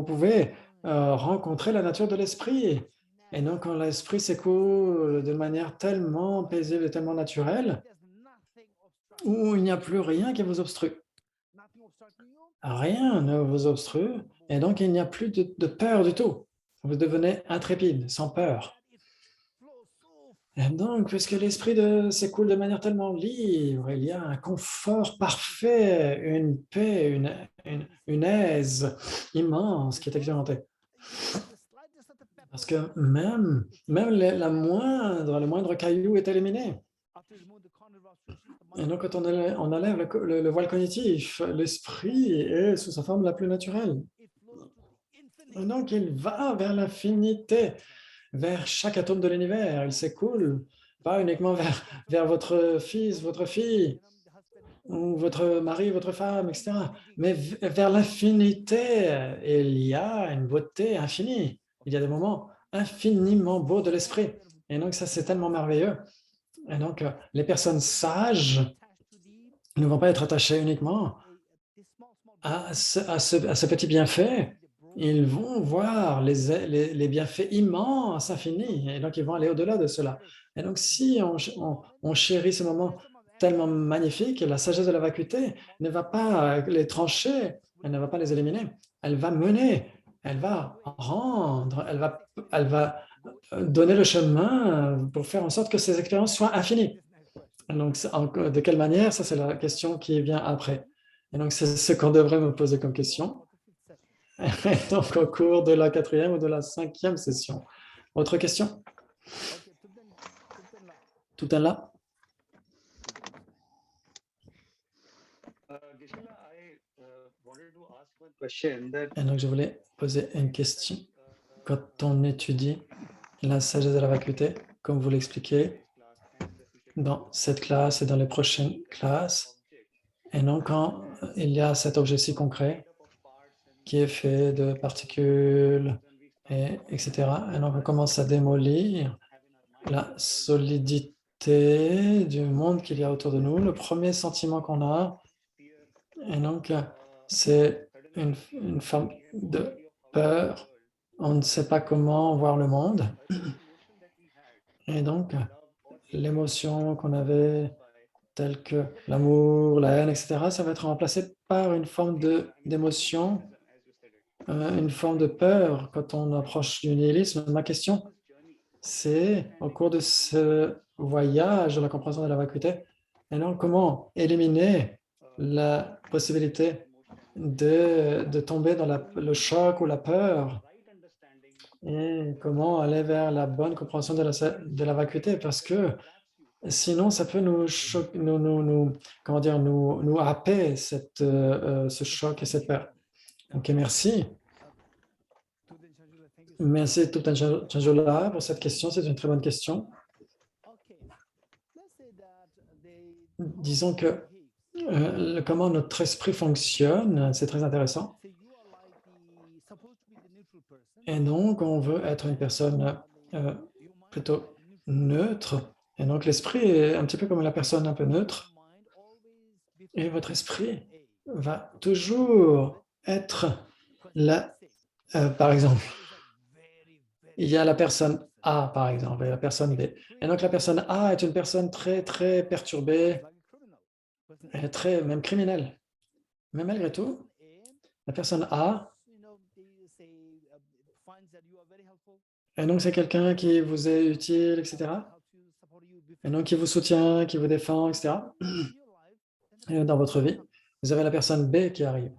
pouvez rencontrer la nature de l'esprit. Et donc, quand l'esprit s'écoule de manière tellement paisible et tellement naturelle, où il n'y a plus rien qui vous obstrue. Rien ne vous obstrue, et donc il n'y a plus de peur du tout. Vous devenez intrépide, sans peur. Et donc, puisque l'esprit s'écoule de manière tellement libre, il y a un confort parfait, une paix, une aise immense qui est expérimentée. Parce que même le moindre caillou est éliminé. Et donc, quand on enlève le voile cognitif, l'esprit est sous sa forme la plus naturelle. Et donc, il va vers l'infinité, vers chaque atome de l'univers. Il s'écoule, pas uniquement vers votre fils, votre fille, ou votre mari, votre femme, etc., mais vers l'infinité. Il y a une beauté infinie. Il y a des moments infiniment beaux de l'esprit. Et donc, ça, c'est tellement merveilleux. Et donc, les personnes sages ne vont pas être attachées uniquement à ce petit bienfait. Ils vont voir les bienfaits immenses, infinis, et donc ils vont aller au-delà de cela. Et donc, si on chérit ce moment tellement magnifique, la sagesse de la vacuité ne va pas les trancher, elle ne va pas les éliminer, elle va mener, elle va rendre, elle va donner le chemin pour faire en sorte que ces expériences soient infinies. Donc, de quelle manière? Ça, c'est la question qui vient après. Et donc, c'est ce qu'on devrait me poser comme question. Et donc, au cours de la 4e ou de la 5e session. Autre question? Tout est là? Et donc, je voulais poser une question. Quand on étudie la sagesse de la vacuité, comme vous l'expliquez, dans cette classe et dans les prochaines classes, et donc quand il y a cet objet si concret qui est fait de particules, etc., et donc on commence à démolir la solidité du monde qu'il y a autour de nous, le premier sentiment qu'on a, et donc c'est une forme de peur. On ne sait pas comment voir le monde. Et donc, l'émotion qu'on avait, telle que l'amour, la haine, etc., ça va être remplacé par une forme d'émotion, une forme de peur quand on approche du nihilisme. Ma question, c'est, au cours de ce voyage de la compréhension de la vacuité, et donc comment éliminer la possibilité de tomber dans le choc ou la peur, et comment aller vers la bonne compréhension de la vacuité, parce que sinon ça peut nous happer ce choc et cette peur. Ok, merci. Merci Tupten Chanjola pour cette question, c'est une très bonne question. Disons que comment notre esprit fonctionne, c'est très intéressant. Et donc, on veut être une personne plutôt neutre. Et donc, l'esprit est un petit peu comme la personne un peu neutre. Et votre esprit va toujours être là. Par exemple, il y a la personne A, par exemple, et la personne B. Et donc, la personne A est une personne très, très perturbée, et très, même criminelle. Mais malgré tout, la personne A, et donc c'est quelqu'un qui vous est utile, etc. Et donc qui vous soutient, qui vous défend, etc. Et dans votre vie, vous avez la personne B qui arrive.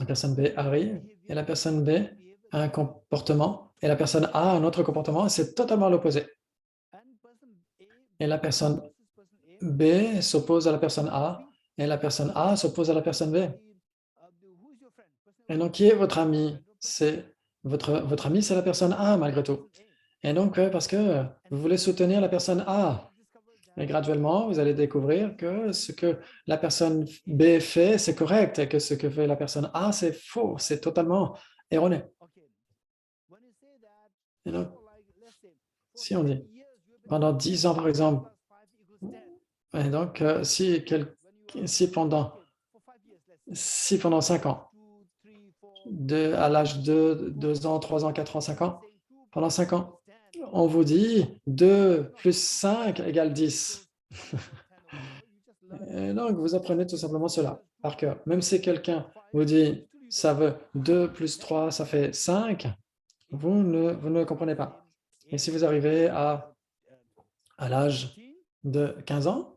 La personne B arrive, et la personne B a un comportement, et la personne A a un autre comportement, et c'est totalement l'opposé. Et la personne B s'oppose à la personne A, et la personne A s'oppose à la personne B. Et donc, qui est votre ami? C'est votre ami, c'est la personne A, malgré tout. Et donc, parce que vous voulez soutenir la personne A. Et graduellement, vous allez découvrir que ce que la personne B fait, c'est correct, et que ce que fait la personne A, c'est faux, c'est totalement erroné. Et donc, si on dit, pendant 10 ans, par exemple, et donc, si pendant 5 ans, à l'âge de 2 ans, 3 ans, 4 ans, 5 ans, pendant 5 ans, on vous dit 2 plus 5 égale 10. Et donc, vous apprenez tout simplement cela par cœur. Même si quelqu'un vous dit ça veut 2 plus 3, ça fait 5, vous ne comprenez pas. Et si vous arrivez à l'âge de 15 ans,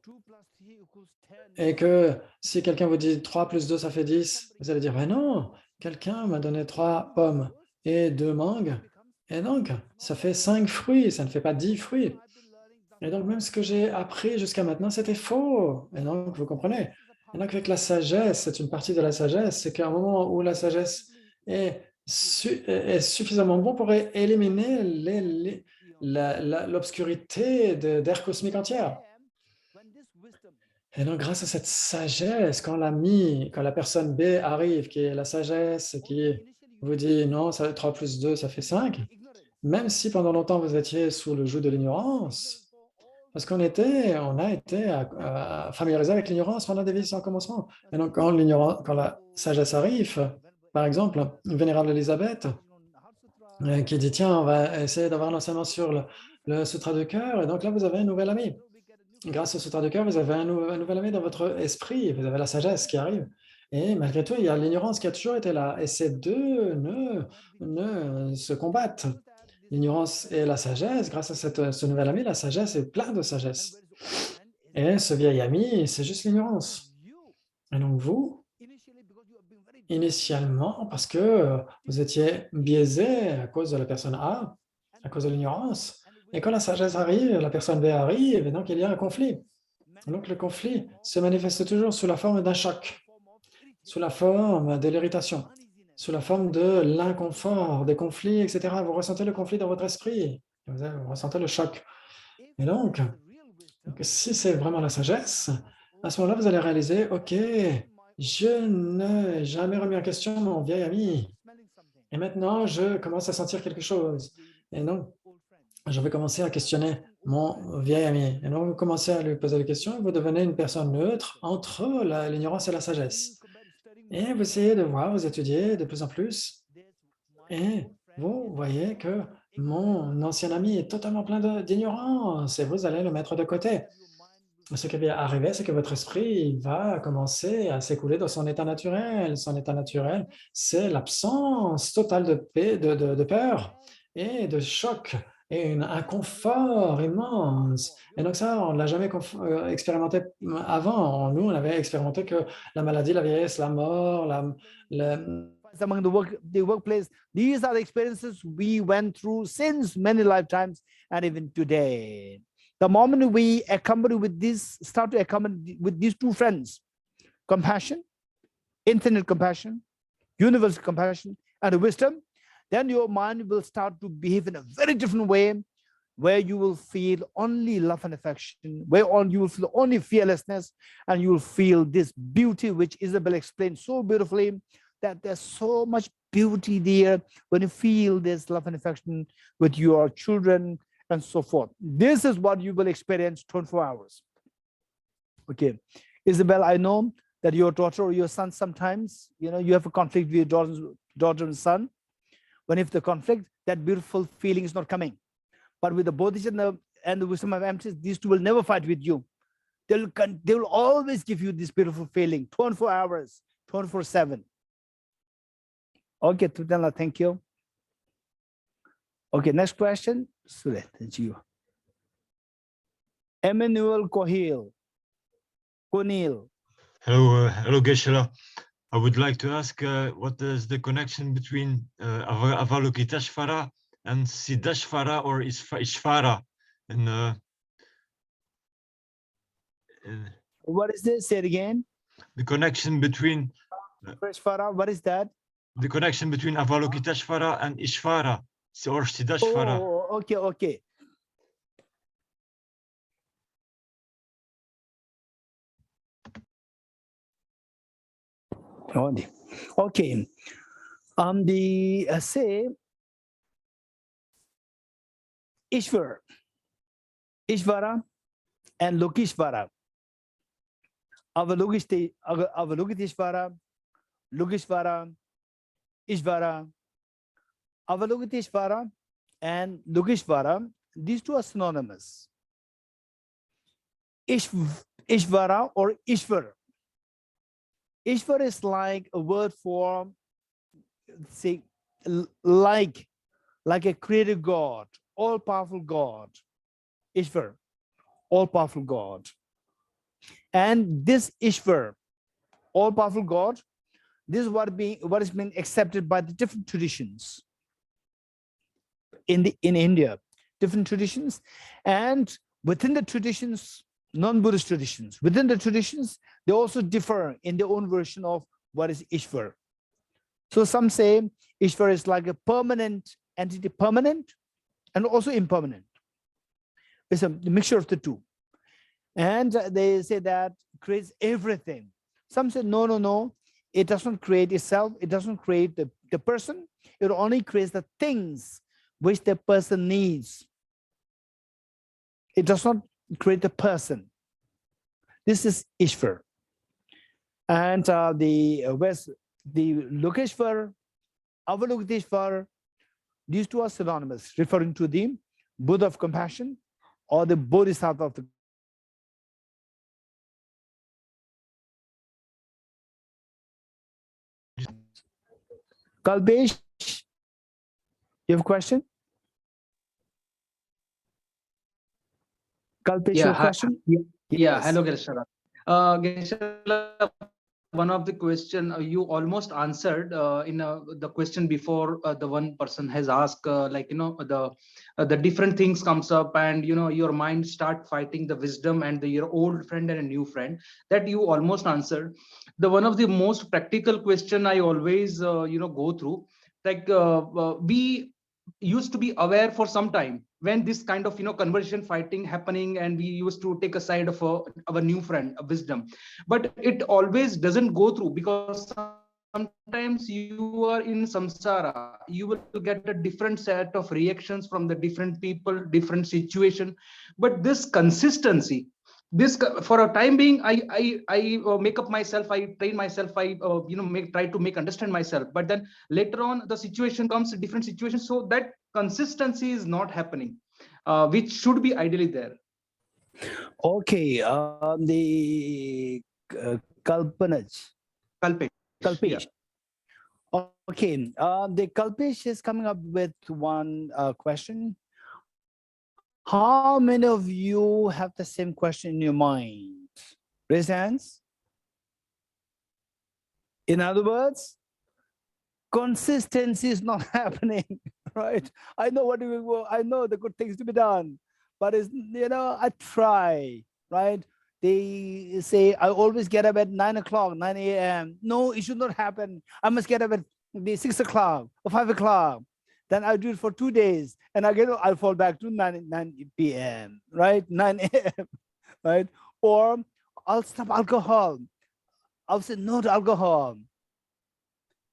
et que si quelqu'un vous dit 3 plus 2, ça fait 10, vous allez dire, ben non, quelqu'un m'a donné 3 pommes et 2 mangues, et donc ça fait 5 fruits, ça ne fait pas 10 fruits. Et donc même ce que j'ai appris jusqu'à maintenant, c'était faux. Et donc, vous comprenez. Et donc avec la sagesse, c'est une partie de la sagesse, c'est qu'à un moment où la sagesse est suffisamment bon pour éliminer l'obscurité d'air cosmique entière. Et donc, grâce à cette sagesse, quand la personne B arrive, qui est la sagesse, qui vous dit non, 3 plus 2, ça fait 5, même si pendant longtemps vous étiez sous le joug de l'ignorance, parce qu'on a été familiarisé avec l'ignorance pendant des vies sans commencement. Et donc, quand la sagesse arrive, par exemple, une vénérable Elisabeth, qui dit tiens, on va essayer d'avoir un enseignement sur le sutra du cœur, et donc là, vous avez un nouvel ami. Grâce au sutra du cœur, vous avez un nouvel ami dans votre esprit, vous avez la sagesse qui arrive. Et malgré tout, il y a l'ignorance qui a toujours été là. Et ces deux ne se combattent. L'ignorance et la sagesse, grâce à ce nouvel ami, la sagesse est pleine de sagesse. Et ce vieil ami, c'est juste l'ignorance. Et donc vous, initialement, parce que vous étiez biaisé à cause de la personne A, à cause de l'ignorance, et quand la sagesse arrive, la personne B arrive, et donc il y a un conflit. Et donc le conflit se manifeste toujours sous la forme d'un choc, sous la forme de l'irritation, sous la forme de l'inconfort, des conflits, etc. Vous ressentez le conflit dans votre esprit, vous ressentez le choc. Et donc si c'est vraiment la sagesse, à ce moment-là, vous allez réaliser, OK, je n'ai jamais remis en question mon vieil ami. Et maintenant, je commence à sentir quelque chose. Et donc, je vais commencer à questionner mon vieil ami. Et donc, vous commencez à lui poser des questions et vous devenez une personne neutre entre l'ignorance et la sagesse. Et vous essayez de voir, vous étudiez de plus en plus. Et vous voyez que mon ancien ami est totalement plein d'ignorance et vous allez le mettre de côté. Ce qui va arriver, c'est que votre esprit va commencer à s'écouler dans son état naturel. Son état naturel, c'est l'absence totale de paix, de peur et de choc et un confort immense. Et donc ça, on ne l'a jamais expérimenté avant. Nous, on avait expérimenté que la maladie, la vieillesse, la mort, among the workplace. These are the experiences we went through since many lifetimes and even today. The moment we start to accompany with these two friends, compassion, infinite compassion, universal compassion, and wisdom, then your mind will start to behave in a very different way, where you will feel only love and affection, where you will feel only fearlessness, and you will feel this beauty, which Isabel explained so beautifully, that there's so much beauty there when you feel this love and affection with your children and so forth. This is what you will experience 24 hours. Okay, Isabel, I know that your daughter or your son sometimes, you know, you have a conflict with your daughter and son. When if the conflict, that beautiful feeling is not coming. But with the Bodhisattva and the wisdom of emptiness, these two will never fight with you. They will always give you this beautiful feeling, 24 hours, 24/7. Okay, Tutela, thank you. Okay, next question. Suret, it's you. Emmanuel Conil. Hello, Geshe-la. I would like to ask what is the connection between Avalokiteshvara and Siddheshvara or Ishvara? And what is this? Say it again. the connection between Ishvara, what is that? the connection between Avalokiteshvara and Ishvara or Siddheshvara. Oh, okay. Okay. Say Ishvara and Lokeshvara. Avalokiteshvara, Lokeshvara, Ishvara. Avalokiteshvara and Lokeshvara, these two are synonymous. Ishvara or Ishvar. Ishvar is like a word for, say, like a creative God, all-powerful God. Ishvar, all-powerful God. And this Ishvar, all-powerful God, this is what is being accepted by the different traditions in India, different traditions, and within the traditions, non-Buddhist traditions, within the traditions, they also differ in their own version of what is Ishvar. So some say Ishvar is like a permanent entity, permanent and also impermanent. It's a mixture of the two. And they say that creates everything. Some say, no, it does not create itself. It doesn't create the person. It only creates the things which the person needs. It does not create the person. This is Ishvar. And the Lokeshvar, Avalokiteshvar, these two are synonymous, referring to the Buddha of compassion or the Bodhisattva of the Kalpesh, you have a question? Kalpesh, Yeah, your question? Yeah, Yes. hello, Geshe-la. Geshe-la, one of the question you almost answered in the question before the one person has asked, the different things comes up and, your mind start fighting the wisdom and your old friend and a new friend, that you almost answered. The one of the most practical question I always, go through, like we used to be aware for some time when this kind of conversation fighting happening, and we used to take a side of our new friend, a wisdom, but it always doesn't go through, because sometimes you are in samsara, you will get a different set of reactions from the different people, different situation. But this consistency, this for a time being, I make up myself, I train myself, I try to make understand myself, but then later on the situation comes, a different situation, so that consistency is not happening, which should be ideally there. Okay, the Kalpesh. Yeah. Okay, the Kalpesh is coming up with one question. How many of you have the same question in your mind? Raise hands. In other words, consistency is not happening, right? I know I know the good things to be done, but it's, I try, right? They say I always get up at 9 o'clock, 9 a.m. No, it should not happen. I must get up at 6 o'clock or 5 o'clock. Then I do it for 2 days, and again I'll fall back to 9 p.m. right, 9 a.m. right? Or I'll stop alcohol. I'll say no to alcohol,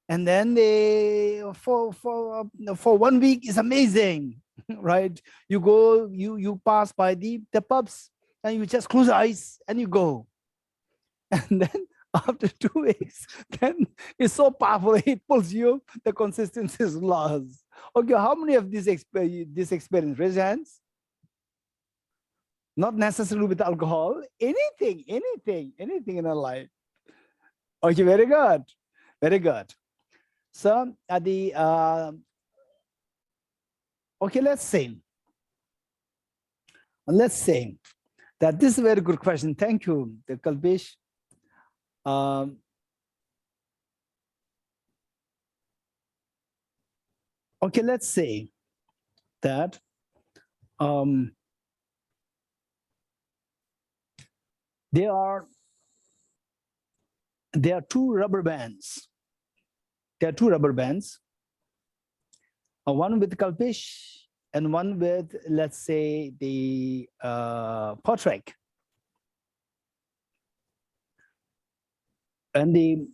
and then they for 1 week is amazing, right? You go, you pass by the pubs and you just close your eyes and you go. And then after 2 weeks, then it's so powerful, it pulls you, the consistency is lost. Okay, how many of this experience? Raise your hands. Not necessarily with alcohol, anything in our life. Okay, very good, very good. So at the okay, let's say that this is a very good question. Thank you, Kalpesh. Okay, let's say that there are 2 rubber bands. There are 2 rubber bands, one with Kalpesh and one with, let's say, the Patrick. And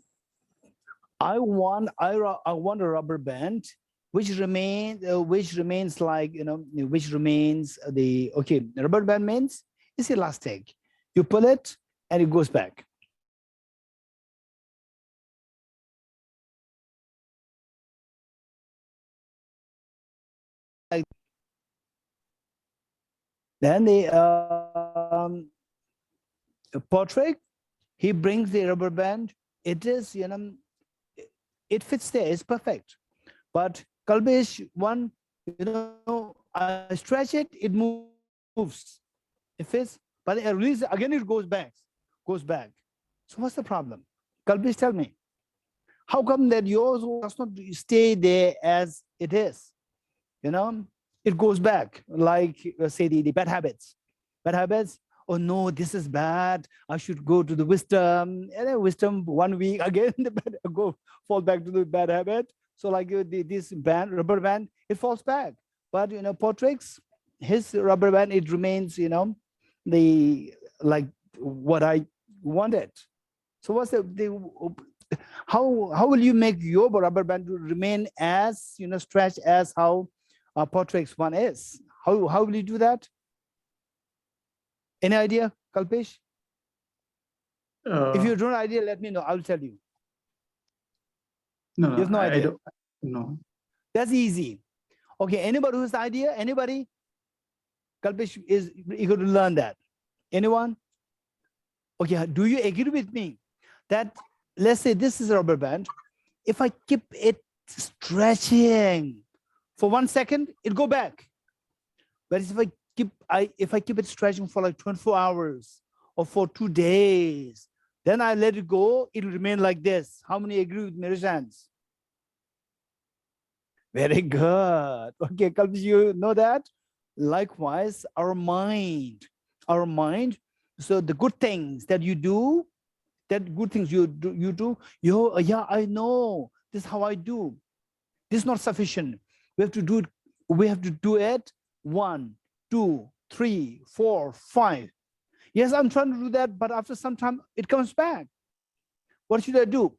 I want a rubber band which remains like, which remains the, okay, rubber band means it's elastic. You pull it and it goes back. Then the Patrick, he brings the rubber band. It is, it fits there, it's perfect. But Kalpesh, one, I stretch it, it moves. It fits, but I release it, again it goes back. So what's the problem? Kalpesh, tell me. How come that yours does not stay there as it is? It goes back, like say the bad habits. Oh no, this is bad. I should go to the wisdom. And then wisdom 1 week again, fall back to the bad habit. So like this rubber band, it falls back. But Patrick's, his rubber band, it remains, the like what I wanted. So what's how will you make your rubber band to remain as stretched as how Patrick's one is? How will you do that? Any idea, Kalpesh? If you don't have idea, let me know. I'll tell you. No, you have no idea. I don't. No. That's easy. Okay, anybody who's idea? Anybody? Kalpesh is eager to learn that. Anyone? Okay, do you agree with me that, let's say this is a rubber band. If I keep it stretching for 1 second, it go back. But if I keep it stretching for like 24 hours or for 2 days, then I let it go, it'll remain like this. How many agree with me? Raise hands. Very good. Okay, Kalpesh, you know that? Likewise, our mind. So the good things that you do, yeah, I know. This is how I do. This is not sufficient. We have to do it 1, 2, 3, 4, 5. Yes, I'm trying to do that, but after some time it comes back. What should I do?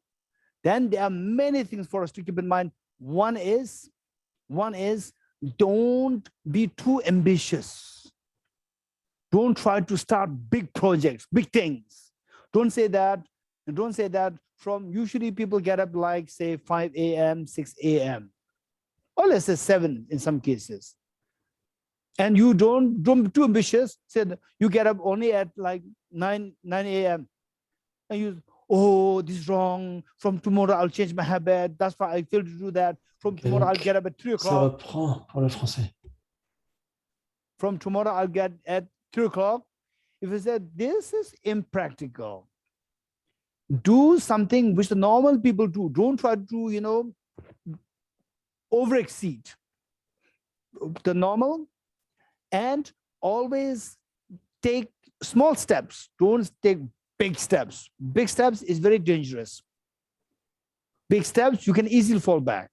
Then there are many things for us to keep in mind. One is don't be too ambitious. Don't try to start big projects, big things. Don't say that from, usually people get up like say 5 a.m., 6 a.m. or let's say 7 in some cases. And you don't be too ambitious. Said you get up only at like 9 a.m. and you, oh, this is wrong. From tomorrow I'll change my habit. That's why I failed to do that. From tomorrow I'll get up at 3 Ça o'clock. reprend pour le français. From tomorrow I'll get at 3 o'clock. If you said this is impractical, do something which the normal people do. Don't try to, over-exceed the normal, and always take small steps. Don't take big steps. Big steps is very dangerous. Big steps, you can easily fall back.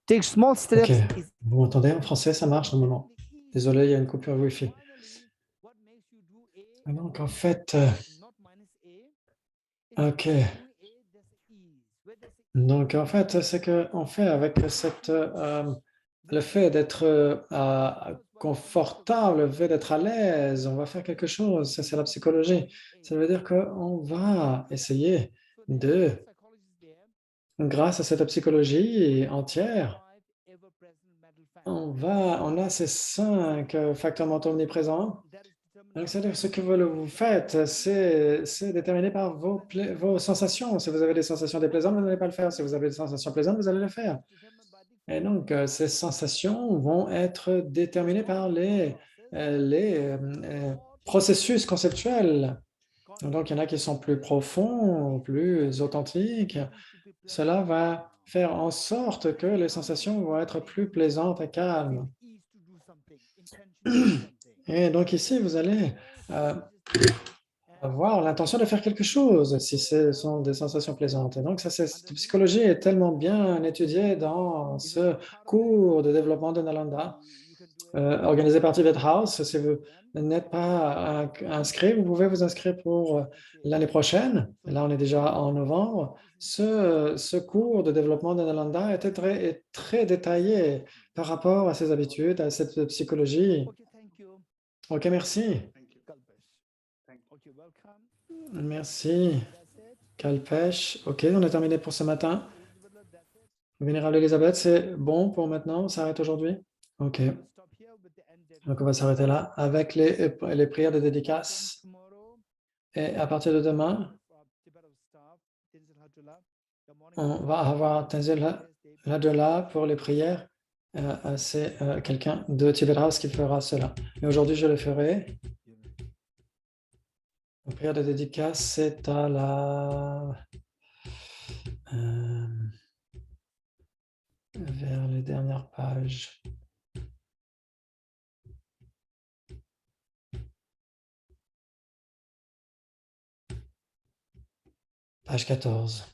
Take small steps. Ok, vous m'entendez en français, ça marche normalement. Désolé, il y a une coupure Wi-Fi. Donc en fait, ok. Donc en fait, c'est que on fait avec cette le fait d'être confortable, le fait d'être à l'aise, on va faire quelque chose, ça c'est la psychologie. Ça veut dire qu'on va essayer de, grâce à cette psychologie entière, on a ces 5 facteurs mentaux omniprésents. Donc, c'est-à-dire ce que vous faites, c'est déterminé par vos sensations. Si vous avez des sensations déplaisantes, vous n'allez pas le faire. Si vous avez des sensations plaisantes, vous allez le faire. Et donc, ces sensations vont être déterminées par les processus conceptuels. Donc, il y en a qui sont plus profonds, plus authentiques. Cela va faire en sorte que les sensations vont être plus plaisantes et calmes. Et donc ici, vous allez avoir l'intention de faire quelque chose si ce sont des sensations plaisantes. Et donc, cette psychologie est tellement bien étudiée dans ce cours de développement de Nalanda, organisé par Tibet House. Si vous n'êtes pas inscrit, vous pouvez vous inscrire pour l'année prochaine. Là, on est déjà en novembre. Ce cours de développement de Nalanda est très détaillé par rapport à ses habitudes, à cette psychologie. OK, merci. Merci, Kalpesh. OK, on a terminé pour ce matin. Vénérable Elisabeth, c'est bon pour maintenant? On s'arrête aujourd'hui? OK. Donc, on va s'arrêter là avec les prières de dédicace. Et à partir de demain, on va avoir Tenzil Hadjola pour les prières. C'est quelqu'un de Tibet House qui fera cela. Mais aujourd'hui, je le ferai. La prière de dédicace, c'est à vers les dernières pages. Page 14.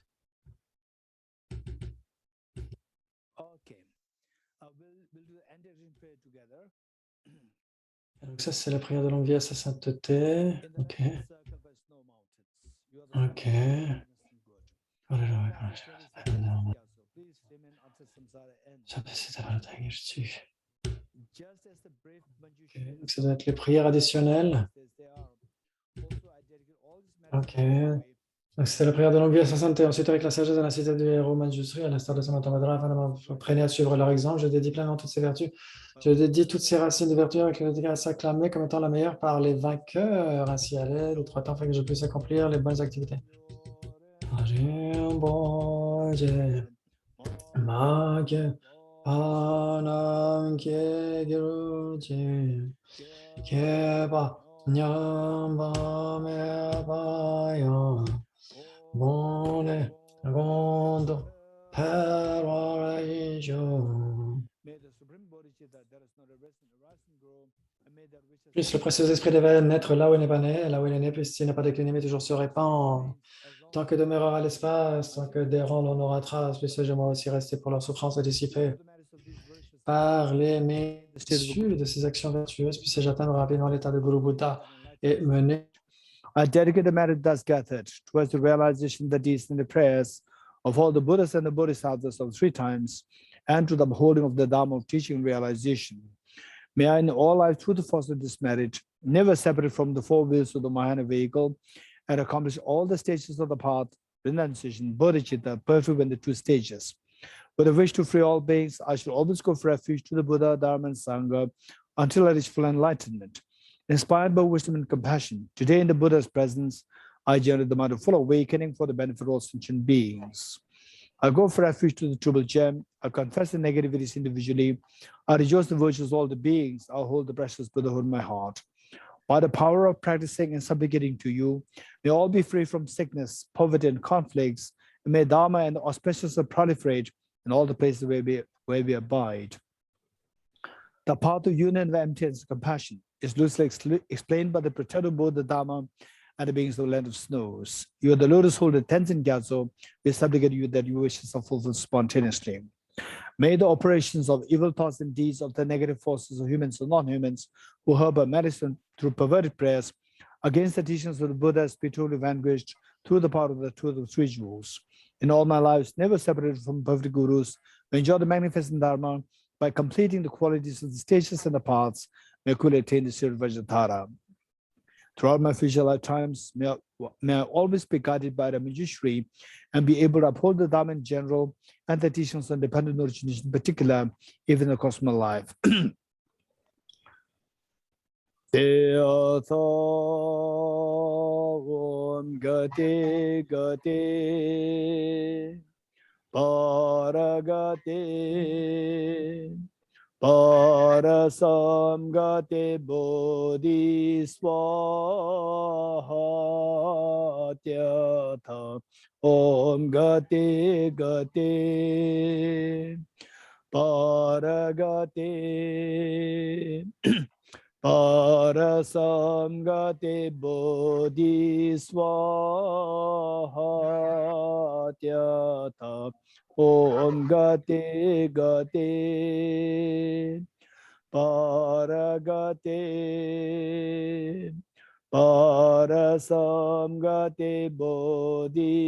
Donc ça, c'est la prière de longue vie à sa sainteté. OK. OK. Okay. Donc ça doit être les prières additionnelles. OK. Donc c'est la prière de longue vie à sa sainteté. Ensuite, avec la sagesse de la cité du héros Manjusri, à l'instar de Samantabhadra, afin de m'entraîner à suivre leur exemple, je dédie pleinement toutes ces vertus. Je dédie toutes ces racines de vertus avec les dédicaces acclamées comme étant la meilleure par les vainqueurs, ainsi à l'aide, les 3 temps, afin que je puisse accomplir les bonnes activités. Puisse le précieux esprit devait naître là où il n'est pas né, là où il est né, puisqu'il n'a pas décliné, mais toujours se répand. Tant que demeurera l'espace, tant que des rangs l'on aura trace, puisse-je moi aussi rester pour leur souffrance et dissiper. Par les méritus de ces actions vertueuses, puisse-je atteindre rapidement l'état de Guru Buddha et mener. I dedicate the merit thus gathered towards the realization of the deeds and the prayers of all the Buddhas and the Bodhisattvas of 3 times, and to the upholding of the Dharma of teaching and realization. May I in all life, through the force of this merit, never separate from the 4 wheels of the Mahayana vehicle, and accomplish all the stages of the path, renunciation, bodhicitta, perfect in the 2 stages. With a wish to free all beings, I shall always go for refuge to the Buddha, Dharma, and Sangha until I reach full enlightenment. Inspired by wisdom and compassion, today in the Buddha's presence, I generate the mind of full awakening for the benefit of all sentient beings. I go for refuge to the Triple Gem. I confess the negativities individually. I rejoice the virtues of all the beings. I hold the precious Buddhahood in my heart. By the power of practicing and supplicating to you, may all be free from sickness, poverty, and conflicts, and may Dharma and the auspicious proliferate in all the places where we abide. The path of union of emptiness and compassion is loosely explained by the Pratyeka Buddha Dharma and the beings of the land of snows. You are the lotus holder Tenzin Gyatso. We supplicate you that your wishes are fulfilled spontaneously. May the operations of evil thoughts and deeds of the negative forces of humans and non-humans who harbor medicine through perverted prayers against the teachings of the Buddha be totally vanquished through the power of the truth of 3 jewels. In all my lives, never separated from perfect gurus, we enjoy the magnificent Dharma by completing the qualities of the stages and the paths, may quickly attain the spirit of Vajradhara. Throughout my future lifetimes, may I always be guided by the Manjushri and be able to uphold the Dharma in general and the teachings on dependent origination in particular, even in the course of my life. Om Gate Gate Paragate Parasamgate Bodhiswaha Tyatha Om Gate Gate Paragate Parasamgate Bodhiswaha Tyatha Om Gate Gate Paragate Parasamgate Bodhiswaha.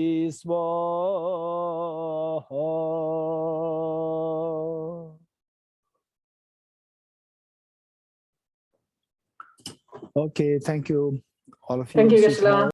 Okay, thank you, all of you. Thank you, See Geshe-la. tomorrow.